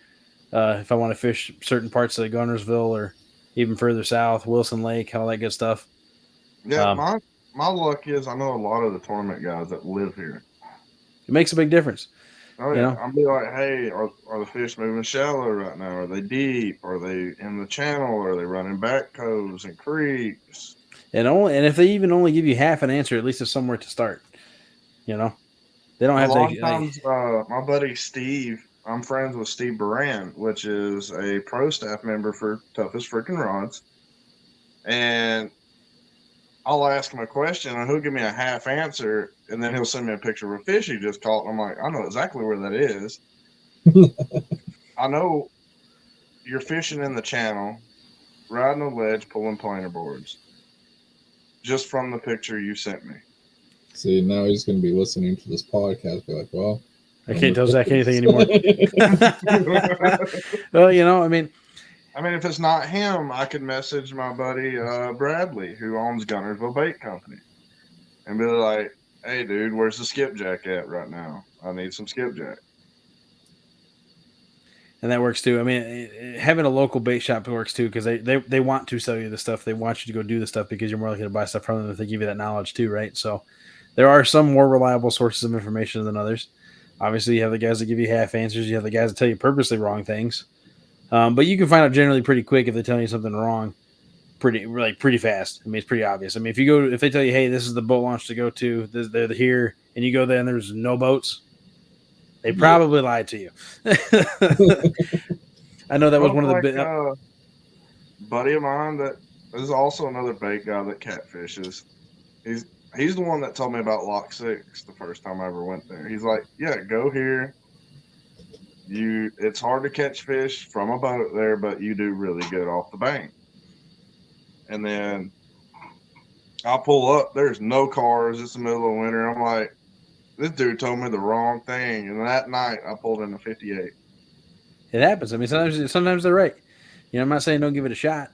If I want to fish certain parts of Gunnersville or even further south, Wilson Lake, all that good stuff. Yeah, my luck is I know a lot of the tournament guys that live here. It makes a big difference. Oh yeah, I'll be like, hey, are the fish moving shallow right now? Are they deep? Are they in the channel? Are they running back coves and creeks? And if they even only give you half an answer, at least it's somewhere to start. They don't have a lot to. of times, my buddy Steve, I'm friends with Steve Baran, which is a pro staff member for Toughest Freaking Rods, and I'll ask him a question and he'll give me a half answer, and then he'll send me a picture of a fish he just caught. And I'm like, I know exactly where that is. I know you're fishing in the channel, riding a ledge, pulling planer boards, just from the picture you sent me. See, now he's going to be listening to this podcast. Be like, well, I can't tell Zach anything anymore. Well, I mean, if it's not him, I could message my buddy Bradley, who owns Gunnersville Bait Company, and be like, hey, dude, where's the skipjack at right now? I need some skipjack. And that works too. I mean, having a local bait shop works too, because they want to sell you the stuff. They want you to go do the stuff because you're more likely to buy stuff from them if they give you that knowledge too, right? So there are some more reliable sources of information than others. Obviously, you have the guys that give you half answers. You have the guys that tell you purposely wrong things. But you can find out generally pretty quick if they tell you something wrong, pretty fast. I mean, it's pretty obvious. I mean, if they tell you, hey, this is the boat launch to go to, they're here, and you go there and there's no boats, they probably lied to you. I know that was one of the buddy of mine that is also another bait guy that catfishes. He's the one that told me about Lock 6 the first time I ever went there. He's like, yeah, go here. It's hard to catch fish from a boat there, but you do really good off the bank. And then I pull up, there's no cars, it's the middle of winter. I'm like, this dude told me the wrong thing. And that night I pulled in a 58. It happens. I mean, sometimes they're right. I'm not saying don't give it a shot.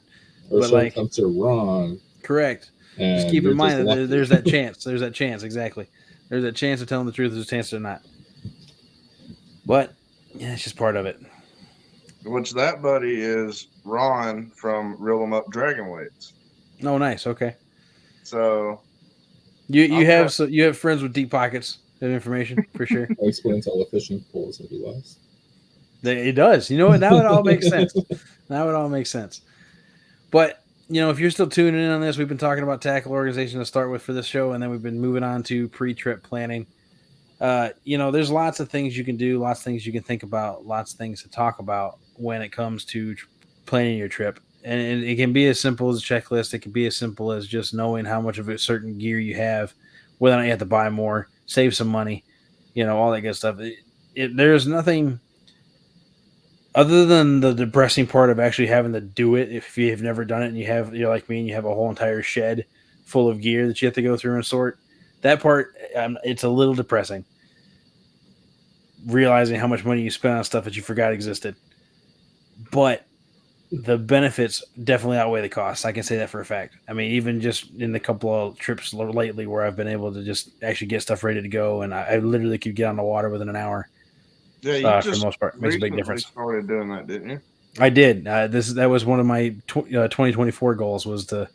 Or but sometimes they're wrong. Correct. And just keep in mind that there's that chance. There's that chance, exactly. There's that chance of telling the truth. There's a chance they're not. But yeah, it's just part of it. Which that buddy is Ron from Reel 'em Up Dragon Weights. Oh, nice. Okay. So you have friends with deep pockets of information for sure. That explains all the fishing poles that he lost. It does. You know what? Now it all makes sense. Now it all makes sense. But if you're still tuning in on this, we've been talking about tackle organization to start with for this show, and then we've been moving on to pre-trip planning. There's lots of things you can do, lots of things you can think about, lots of things to talk about when it comes to planning your trip. and it can be as simple as a checklist. It can be as simple as just knowing how much of a certain gear you have, whether or not you have to buy more, save some money, all that good stuff. There's nothing other than the depressing part of actually having to do it. If you have never done it and you're like me and you have a whole entire shed full of gear that you have to go through and sort, that part, it's a little depressing. Realizing how much money you spend on stuff that you forgot existed. But the benefits definitely outweigh the costs. I can say that for a fact. I mean, even just in the couple of trips lately where I've been able to just actually get stuff ready to go, and I literally could get on the water within an hour. Yeah, you For the most part, makes a big difference. Started doing that, didn't you? I did. That was one of my 2024 goals, was to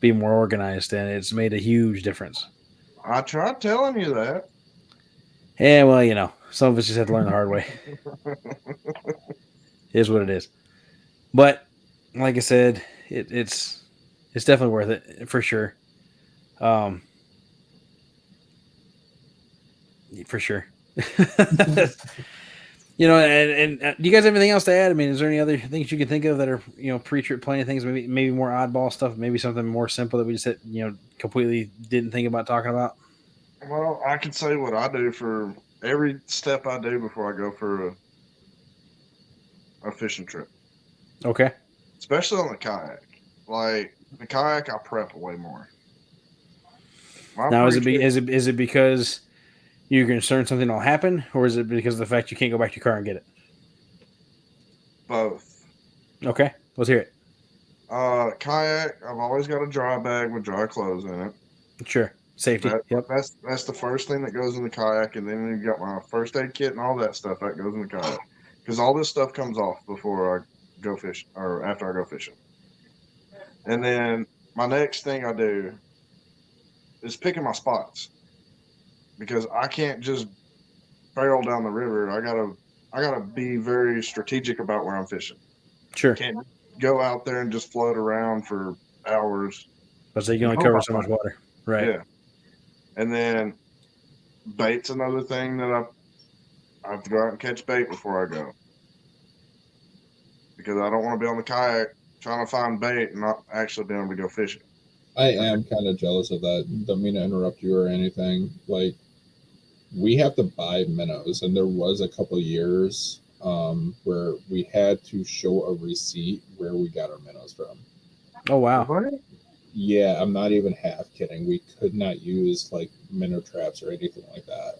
be more organized, and it's made a huge difference. I tried telling you that. Yeah, well, some of us just have to learn the hard way. It is what it is. But like I said, it's definitely worth it for sure. For sure. And do you guys have anything else to add? I mean, is there any other things you can think of that are pre-trip planning things? Maybe more oddball stuff. Maybe something more simple that we just completely didn't think about talking about. Well, I can say what I do for every step I do before I go for a fishing trip. Okay. Especially on the kayak. Like the kayak, I prep way more. Now, is it because you're concerned something will happen, or is it because of the fact you can't go back to your car and get it? Both. Okay, let's hear it. Kayak, I've always got a dry bag with dry clothes in it. Sure. Safety. Yep. That's the first thing that goes in the kayak, and then you got my first aid kit and all that stuff that goes in the kayak. Because all this stuff comes off before I go fishing, or after I go fishing. And then my next thing I do is picking my spots, because I can't just barrel down the river. I gotta be very strategic about where I'm fishing. Sure. Can't go out there and just float around for hours. But so you can only cover so much water, right? Yeah. And then bait's another thing that I have to go out and catch bait before I go, because I don't want to be on the kayak trying to find bait and not actually being able to go fishing. I am kind of jealous of that. Don't mean to interrupt you or anything. Like, we have to buy minnows, and there was a couple of years where we had to show a receipt where we got our minnows from. Oh, wow. What? Yeah, I'm not even half kidding. We could not use like minnow traps or anything like that.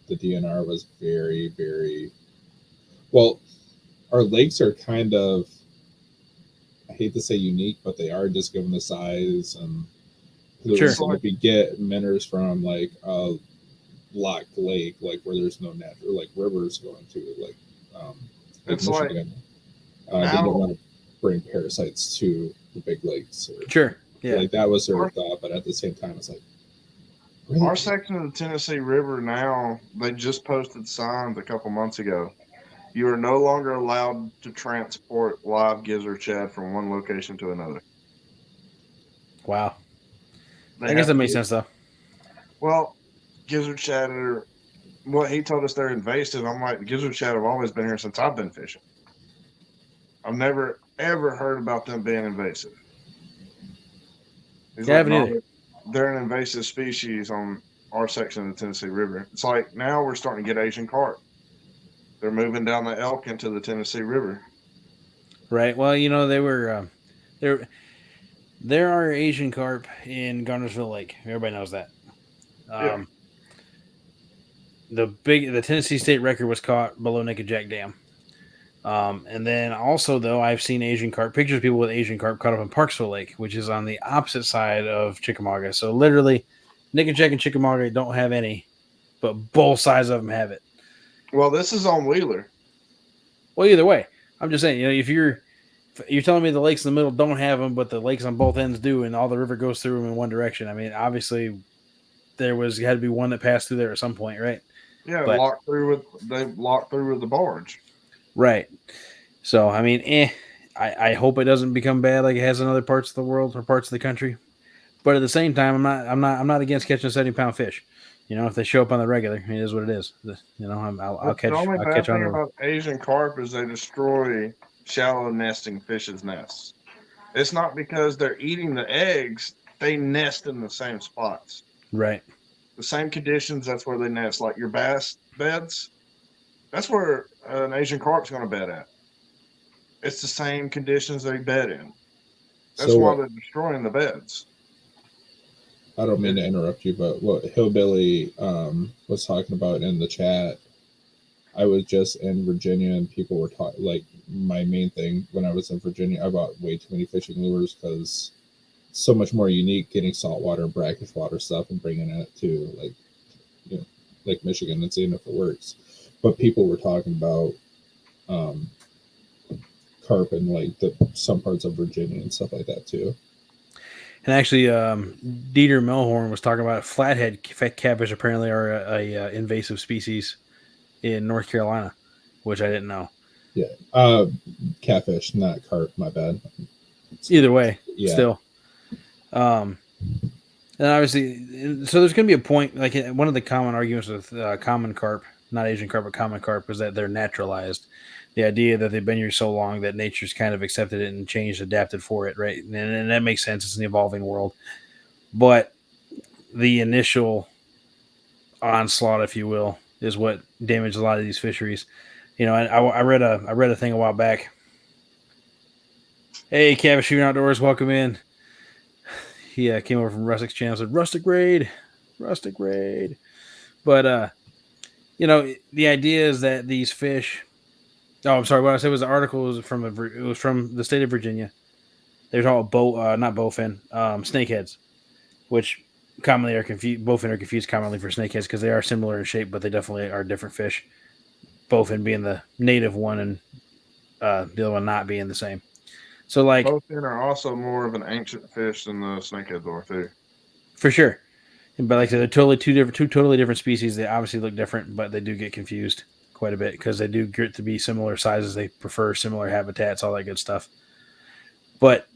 The DNR was very, very well. Our lakes are kind of, I hate to say unique, but they are, just given the size. And sure. So if you get minnows from like a locked lake, like where there's no natural like rivers going to, like It's Michigan, they don't want to bring parasites to the big lakes. Sure. Yeah. Like that was their thought, but at the same time, it's like, really? Our section of the Tennessee River now, they just posted signs a couple months ago. You are no longer allowed to transport live gizzard shad from one location to another. Wow. I guess that makes sense, though. Well, gizzard shad are, what he told us they're invasive. I'm like, the gizzard shad have always been here since I've been fishing. I've never, ever heard about them being invasive. He's like, no, they're an invasive species on our section of the Tennessee River. It's like now we're starting to get Asian carp. They're moving down the Elk into the Tennessee River. Right. Well, they were there are Asian carp in Garnersville Lake. Everybody knows that. Yeah. The Tennessee state record was caught below Naked Jack Dam. And then also, though, I've seen Asian carp, pictures of people with Asian carp caught up in Parksville Lake, which is on the opposite side of Chickamauga. So literally, Naked Jack and Chickamauga don't have any, but both sides of them have it. Well, this is on Wheeler. Well, either way, I'm just saying, if you're telling me the lakes in the middle don't have them, but the lakes on both ends do, and all the river goes through them in one direction. I mean, obviously, had to be one that passed through there at some point, right? Yeah, they locked through with the barge. Right. So, I mean, I hope it doesn't become bad like it has in other parts of the world or parts of the country. But at the same time, I'm not against catching a 70-pound fish. If they show up on the regular, it is what it is. I'll catch. The only I'll bad catch thing on. about Asian carp is they destroy shallow nesting fish's nests. It's not because they're eating the eggs; they nest in the same spots, Right. the same conditions. That's where they nest. Like your bass beds, that's where an Asian carp's going to bed at. It's the same conditions they bed in. That's So why what? they're destroying the beds. I don't mean to interrupt you, but what Hillbilly was talking about in the chat, I was just in Virginia and people were talking, like, my main thing when I was in Virginia, I bought way too many fishing lures because it's so much more unique getting saltwater and brackish water stuff and bringing it to, like, you know, Lake Michigan and seeing if it works. But people were talking about carp in, like, some parts of Virginia and stuff like that too. And actually, Dieter Melhorn was talking about flathead catfish apparently are a invasive species in North Carolina, which I didn't know. Yeah. Catfish, not carp, my bad. Either way, Yeah. still. And obviously, so there's going to be a point, like one of the common arguments with common carp, not Asian carp, but common carp, is that they're naturalized. The idea that they've been here so long that nature's kind of accepted it and changed, adapted for it, right? And that makes sense. It's an evolving world. But the initial onslaught, if you will, is what damaged a lot of these fisheries. You know, I read a thing a while back. Hey, Cabbage Shooting Outdoors, welcome in. He came over from Rustic's channel, said Rustic Raid. But you know, the idea is that these fish. Oh, I'm sorry. What I said was the article was from the state of Virginia. They're called not bowfin, snakeheads, which commonly are confused. Bowfin are confused commonly for snakeheads because they are similar in shape, but they definitely are different fish. Bowfin being the native one, and the other one not being the same. So, like, Bowfin are also more of an ancient fish than the snakeheads are too. for sure. But like I said, they're two totally different species. They obviously look different, but they do get confused quite a bit because they do get to be similar sizes. They prefer similar habitats, all that good stuff. But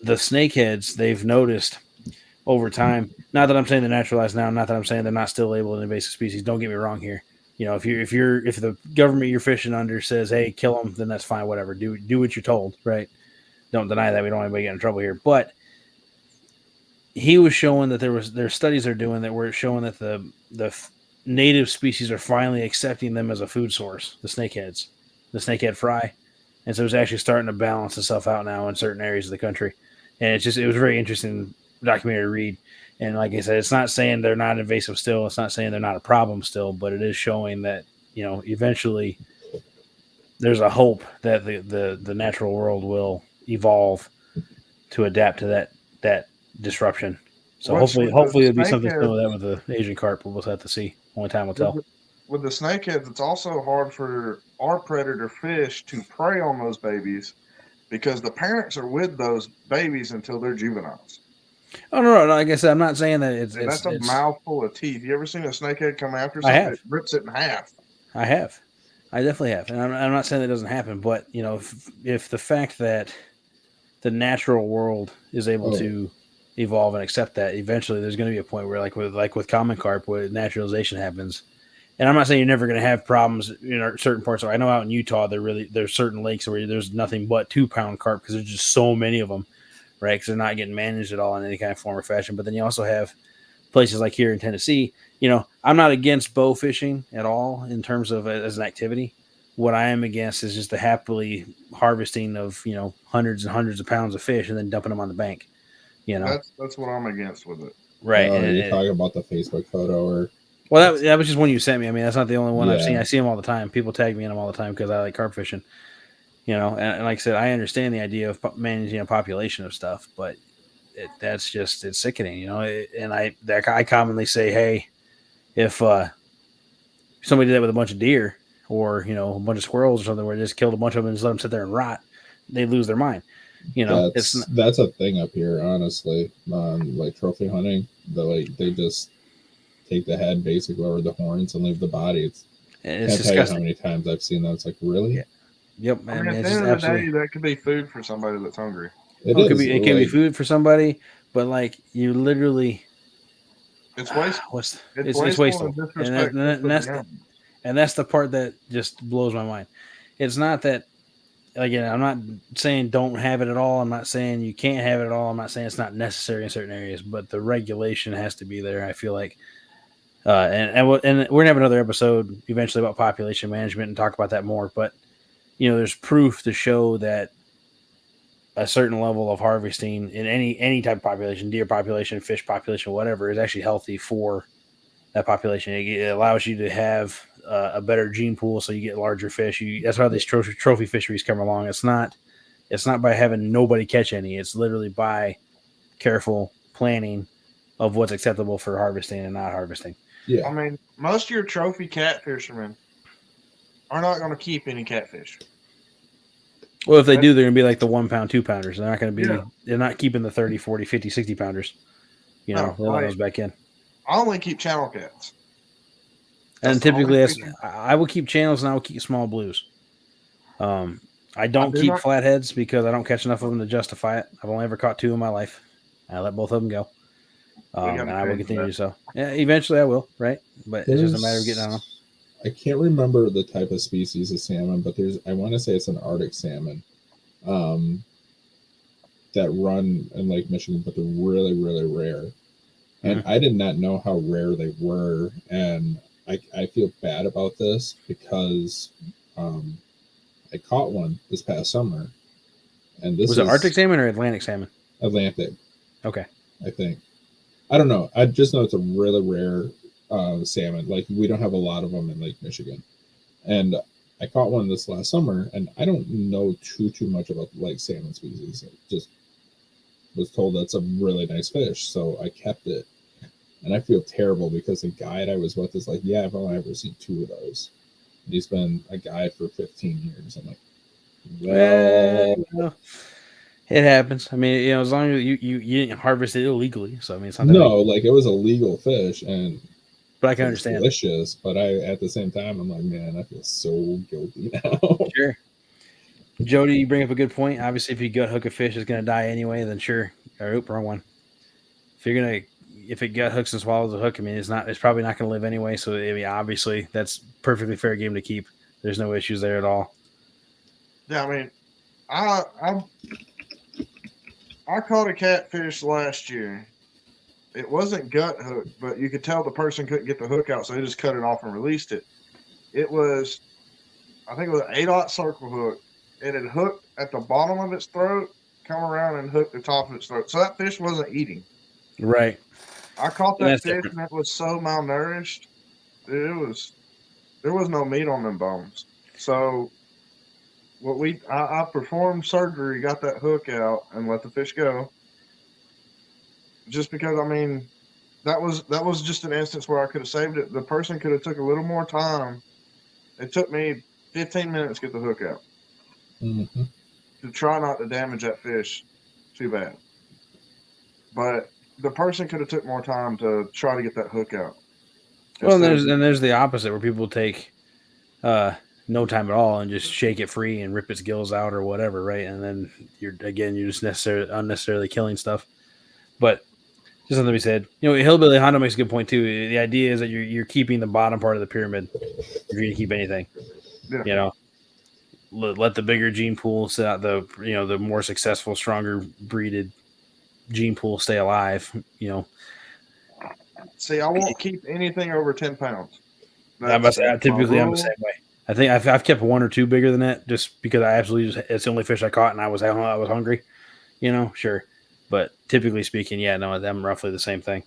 the snakeheads, they've noticed over time. Not that I'm saying they're naturalized now. Not that I'm saying they're not still labeled an invasive species. Don't get me wrong here. You know, if the government you're fishing under says, "Hey, kill them," then that's fine. Whatever. Do what you're told. Right. Don't deny that. We don't want anybody to get in trouble here. But he was showing that there's studies they're doing that were showing that the native species are finally accepting them as a food source. The snakeheads, the snakehead fry, and so it's actually starting to balance itself out now in certain areas of the country. And it was a very interesting documentary to read. And like I said, it's not saying they're not invasive still. It's not saying they're not a problem still, but it is showing that, you know, eventually there's a hope that the natural world will evolve to adapt to that disruption. So hopefully it'll be something similar to that with the Asian carp. We'll have to see. Only time will tell. With the snakeheads, it's also hard for our predator fish to prey on those babies because the parents are with those babies until they're juveniles. Oh no! Like I said, I'm not saying that that's a mouthful of teeth. You ever seen a snakehead come after something? I have. It rips it in half. I have. I definitely have, and I'm not saying that doesn't happen, but you know, if the fact that the natural world is able to evolve and accept that, eventually there's going to be a point where, like with common carp, where naturalization happens. And I'm not saying you're never going to have problems in certain parts. I know out in Utah, there's certain lakes where there's nothing but 2-pound carp because there's just so many of them, right? Because they're not getting managed at all in any kind of form or fashion. But then you also have places like here in Tennessee. You know, I'm not against bow fishing at all in terms of as an activity. What I am against is just the happily harvesting of, you know, hundreds and hundreds of pounds of fish and then dumping them on the bank. You know, that's what I'm against with it. Right. You're talking about the Facebook photo, or well, that was just one you sent me. I mean, that's not the only one I've seen. I see them all the time. People tag me in them all the time because I like carp fishing. You know, and like I said, I understand the idea of managing a population of stuff, but it's sickening. You know, and I commonly say, hey, if somebody did that with a bunch of deer or, you know, a bunch of squirrels or something, where they just killed a bunch of them and just let them sit there and rot, they lose their mind. You know, that's a thing up here, honestly. Like trophy hunting, they just take the head basically or the horns and leave the body. It's can't tell you how many times I've seen that. It's like, really? Yeah. Yep, man. I mean, at the end of the day, that could be food for somebody that's hungry. It could be food for somebody, but like you literally, it's wasteful. It's wasteful, and that's the part that just blows my mind. It's not that again, I'm not saying don't have it at all. I'm not saying you can't have it at all. I'm not saying it's not necessary in certain areas, but the regulation has to be there. I feel like, and we're gonna have another episode eventually about population management and talk about that more. But there's proof to show that a certain level of harvesting in any type of population, deer population, fish population, whatever, is actually healthy for that population. It allows you to have a better gene pool, so you get larger fish. That's how these trophy fisheries come along. It's not by having nobody catch any. It's literally by careful planning of what's acceptable for harvesting and not harvesting. Yeah. I mean, most of your trophy cat fishermen are not going to keep any catfish. Well, if they do, they're going to be like the 1 pound, 2 pounders. They're not going to be, Yeah. They're not keeping the 30, 40, 50, 60 pounders. They'll let those back in. I only keep channel cats. And typically, I will keep channels and I will keep small blues. I don't keep flatheads because I don't catch enough of them to justify it. I've only ever caught 2 in my life. I let both of them go. And I will continue to do so. Yeah, eventually I will, right? But it's just a matter of getting on them. I can't remember the type of species of salmon, but I want to say it's an Arctic salmon that run in Lake Michigan, but they're really, really rare. And I did not know how rare they were. And I feel bad about this because I caught one this past summer. And this was it Arctic salmon or Atlantic salmon? Atlantic. Okay. I think. I don't know. I just know it's a really rare salmon. Like, we don't have a lot of them in Lake Michigan. And I caught one this last summer, and I don't know too much about the lake salmon species. I just was told that's a really nice fish, so I kept it. And I feel terrible because the guide I was with is like, yeah, I've only ever seen 2 of those. And he's been a guide for 15 years. I'm like, well, it happens. I mean, as long as you didn't harvest it illegally, so I mean, it's not like it was a legal fish, but I can understand. Delicious, but at the same time, I'm like, man, I feel so guilty now. Sure. Jody, you bring up a good point. Obviously, if you gut hook a fish, it's going to die anyway. Then sure. Or wrong one. If it gut hooks and swallows the hook, I mean, it's probably not going to live anyway. So I mean, obviously, that's perfectly fair game to keep. There's no issues there at all. Yeah, I mean, I caught a catfish last year. It wasn't gut hooked, but you could tell the person couldn't get the hook out, so they just cut it off and released it. It was, I think it was an 8/0 circle hook. It had hooked at the bottom of its throat, come around and hooked the top of its throat. So that fish wasn't eating. Right. I caught that fish and it was so malnourished. There was no meat on them bones. So I performed surgery, got that hook out, and let the fish go. Just because, I mean, that was just an instance where I could have saved it. The person could have took a little more time. It took me 15 minutes to get the hook out. Mm-hmm. To try not to damage that fish too bad. But the person could have took more time to try to get that hook out. Well, there's the opposite where people take no time at all and just shake it free and rip its gills out or whatever, right? And then you're just unnecessarily killing stuff. But just something to be said. Hillbilly Hondo makes a good point too. The idea is that you're keeping the bottom part of the pyramid if you're going to keep anything. Yeah. Let the bigger gene pool sit out, the more successful, stronger breeded gene pool stay alive. See, I won't keep anything over 10 pounds. Typically, I'm the same way. I think I've kept 1 or 2 bigger than that just because it's the only fish I caught and I was hungry. Sure. But typically speaking, yeah, no, I'm roughly the same thing.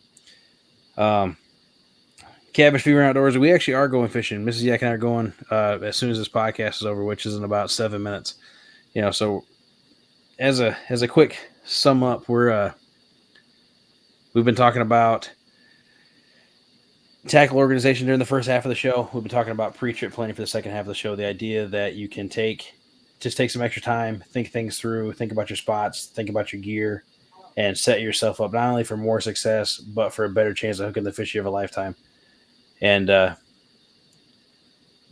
Cabbage Fever Outdoors, we actually are going fishing. Mrs. Yak and I are going as soon as this podcast is over, which is in about 7 minutes. So as a quick sum up, we've been talking about tackle organization during the first half of the show. We've been talking about pre-trip planning for the second half of the show. The idea that you can take some extra time, think things through, think about your spots, think about your gear, and set yourself up not only for more success, but for a better chance of hooking the fish of a lifetime. And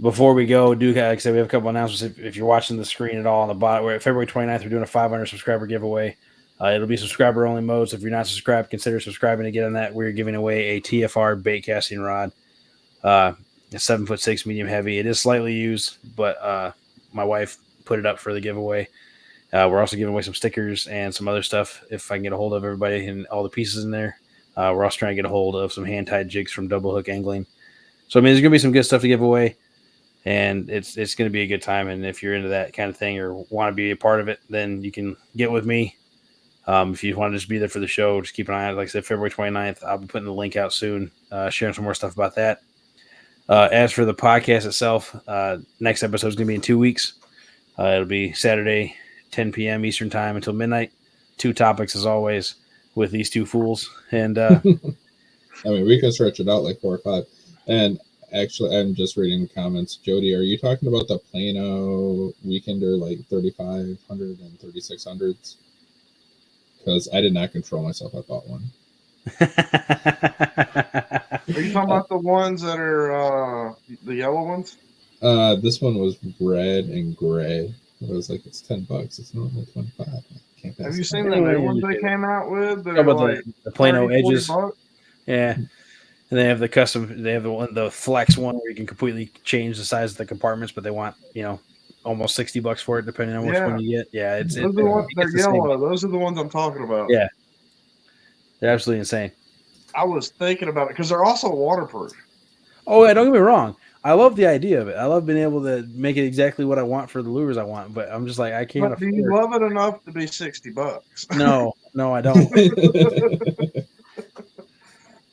before we go, like I said, we have a couple announcements. If you're watching the screen at all on the bottom, we're at February 29th, we're doing a 500 subscriber giveaway. It'll be subscriber only mode. So if you're not subscribed, consider subscribing to get on that. We're giving away a TFR bait casting rod, a 7'6" medium heavy. It is slightly used, but my wife put it up for the giveaway. We're also giving away some stickers and some other stuff if I can get a hold of everybody and all the pieces in there. We're also trying to get a hold of some hand-tied jigs from Double Hook Angling. So, I mean, there's going to be some good stuff to give away, and it's going to be a good time. And if you're into that kind of thing or want to be a part of it, then you can get with me. If you want to just be there for the show, just keep an eye on it. Like I said, February 29th, I'll be putting the link out soon, sharing some more stuff about that. As for the podcast itself, next episode is going to be in 2 weeks. It'll be Saturday, 10 p.m. Eastern time until midnight. 2 topics as always with these 2 fools. And I mean, we can stretch it out like 4 or 5. And actually, I'm just reading the comments. Jody, are you talking about the Plano Weekender, like 3,500 and 3,600s? Because I did not control myself. I bought one. Are you talking about the ones that are the yellow ones? This one was red and gray. It was like, it's $10. It's normally 25. Have you seen the new ones they came out with? How about like the Plano 30, edges? $40? Yeah. And they have the custom, they have the flex one where you can completely change the size of the compartments, but they want, almost $60 for it, depending on which one you get. Yeah. Those are the ones, they're yellow. Those are the ones I'm talking about. Yeah. They're absolutely insane. I was thinking about it because they're also waterproof. Oh, yeah, don't get me wrong. I love the idea of it. I love being able to make it exactly what I want for the lures I want, but I'm just like, I can't afford. Do you love it enough to be $60? No, I don't.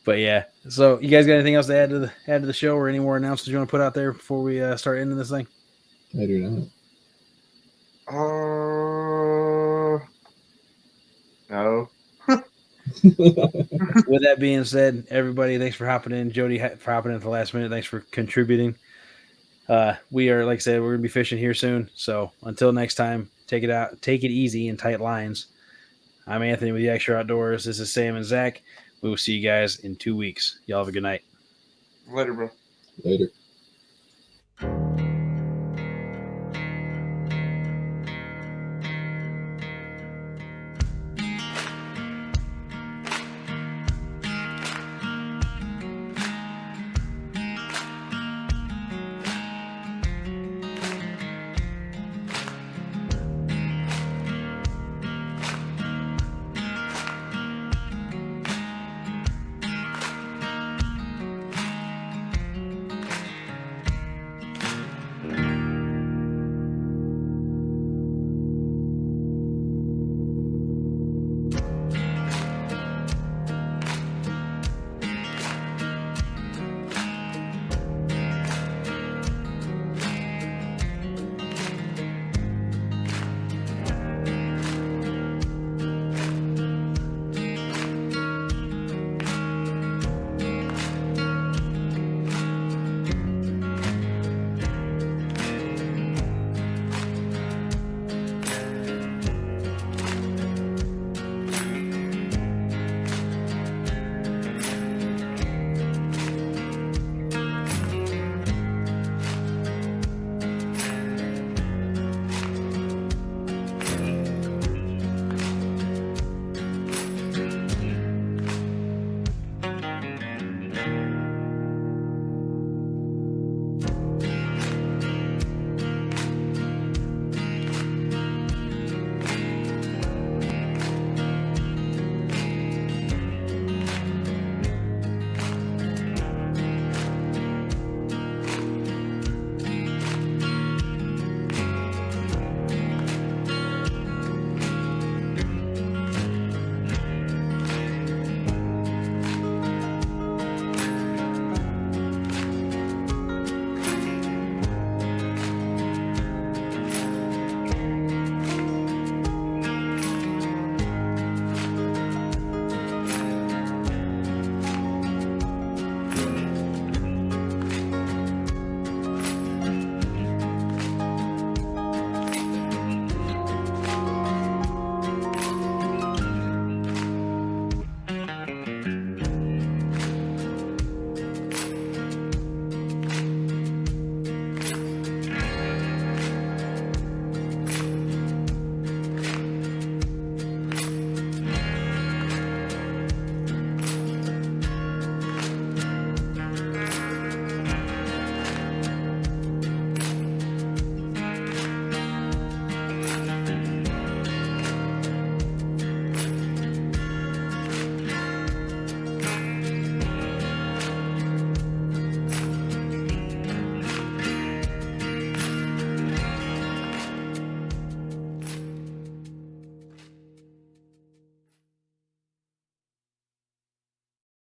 But yeah, so you guys got anything else to add to the show, or any more announcements you want to put out there before we start ending this thing? I do not. No. With that being said, everybody, thanks for hopping in. Jody, for hopping in at the last minute. Thanks for contributing. We are, like I said, we're going to be fishing here soon. So until next time, take it easy in tight lines. I'm Anthony with the Extra Outdoors. This is Sam and Zach. We will see you guys in 2 weeks. Y'all have a good night. Later, bro. Later.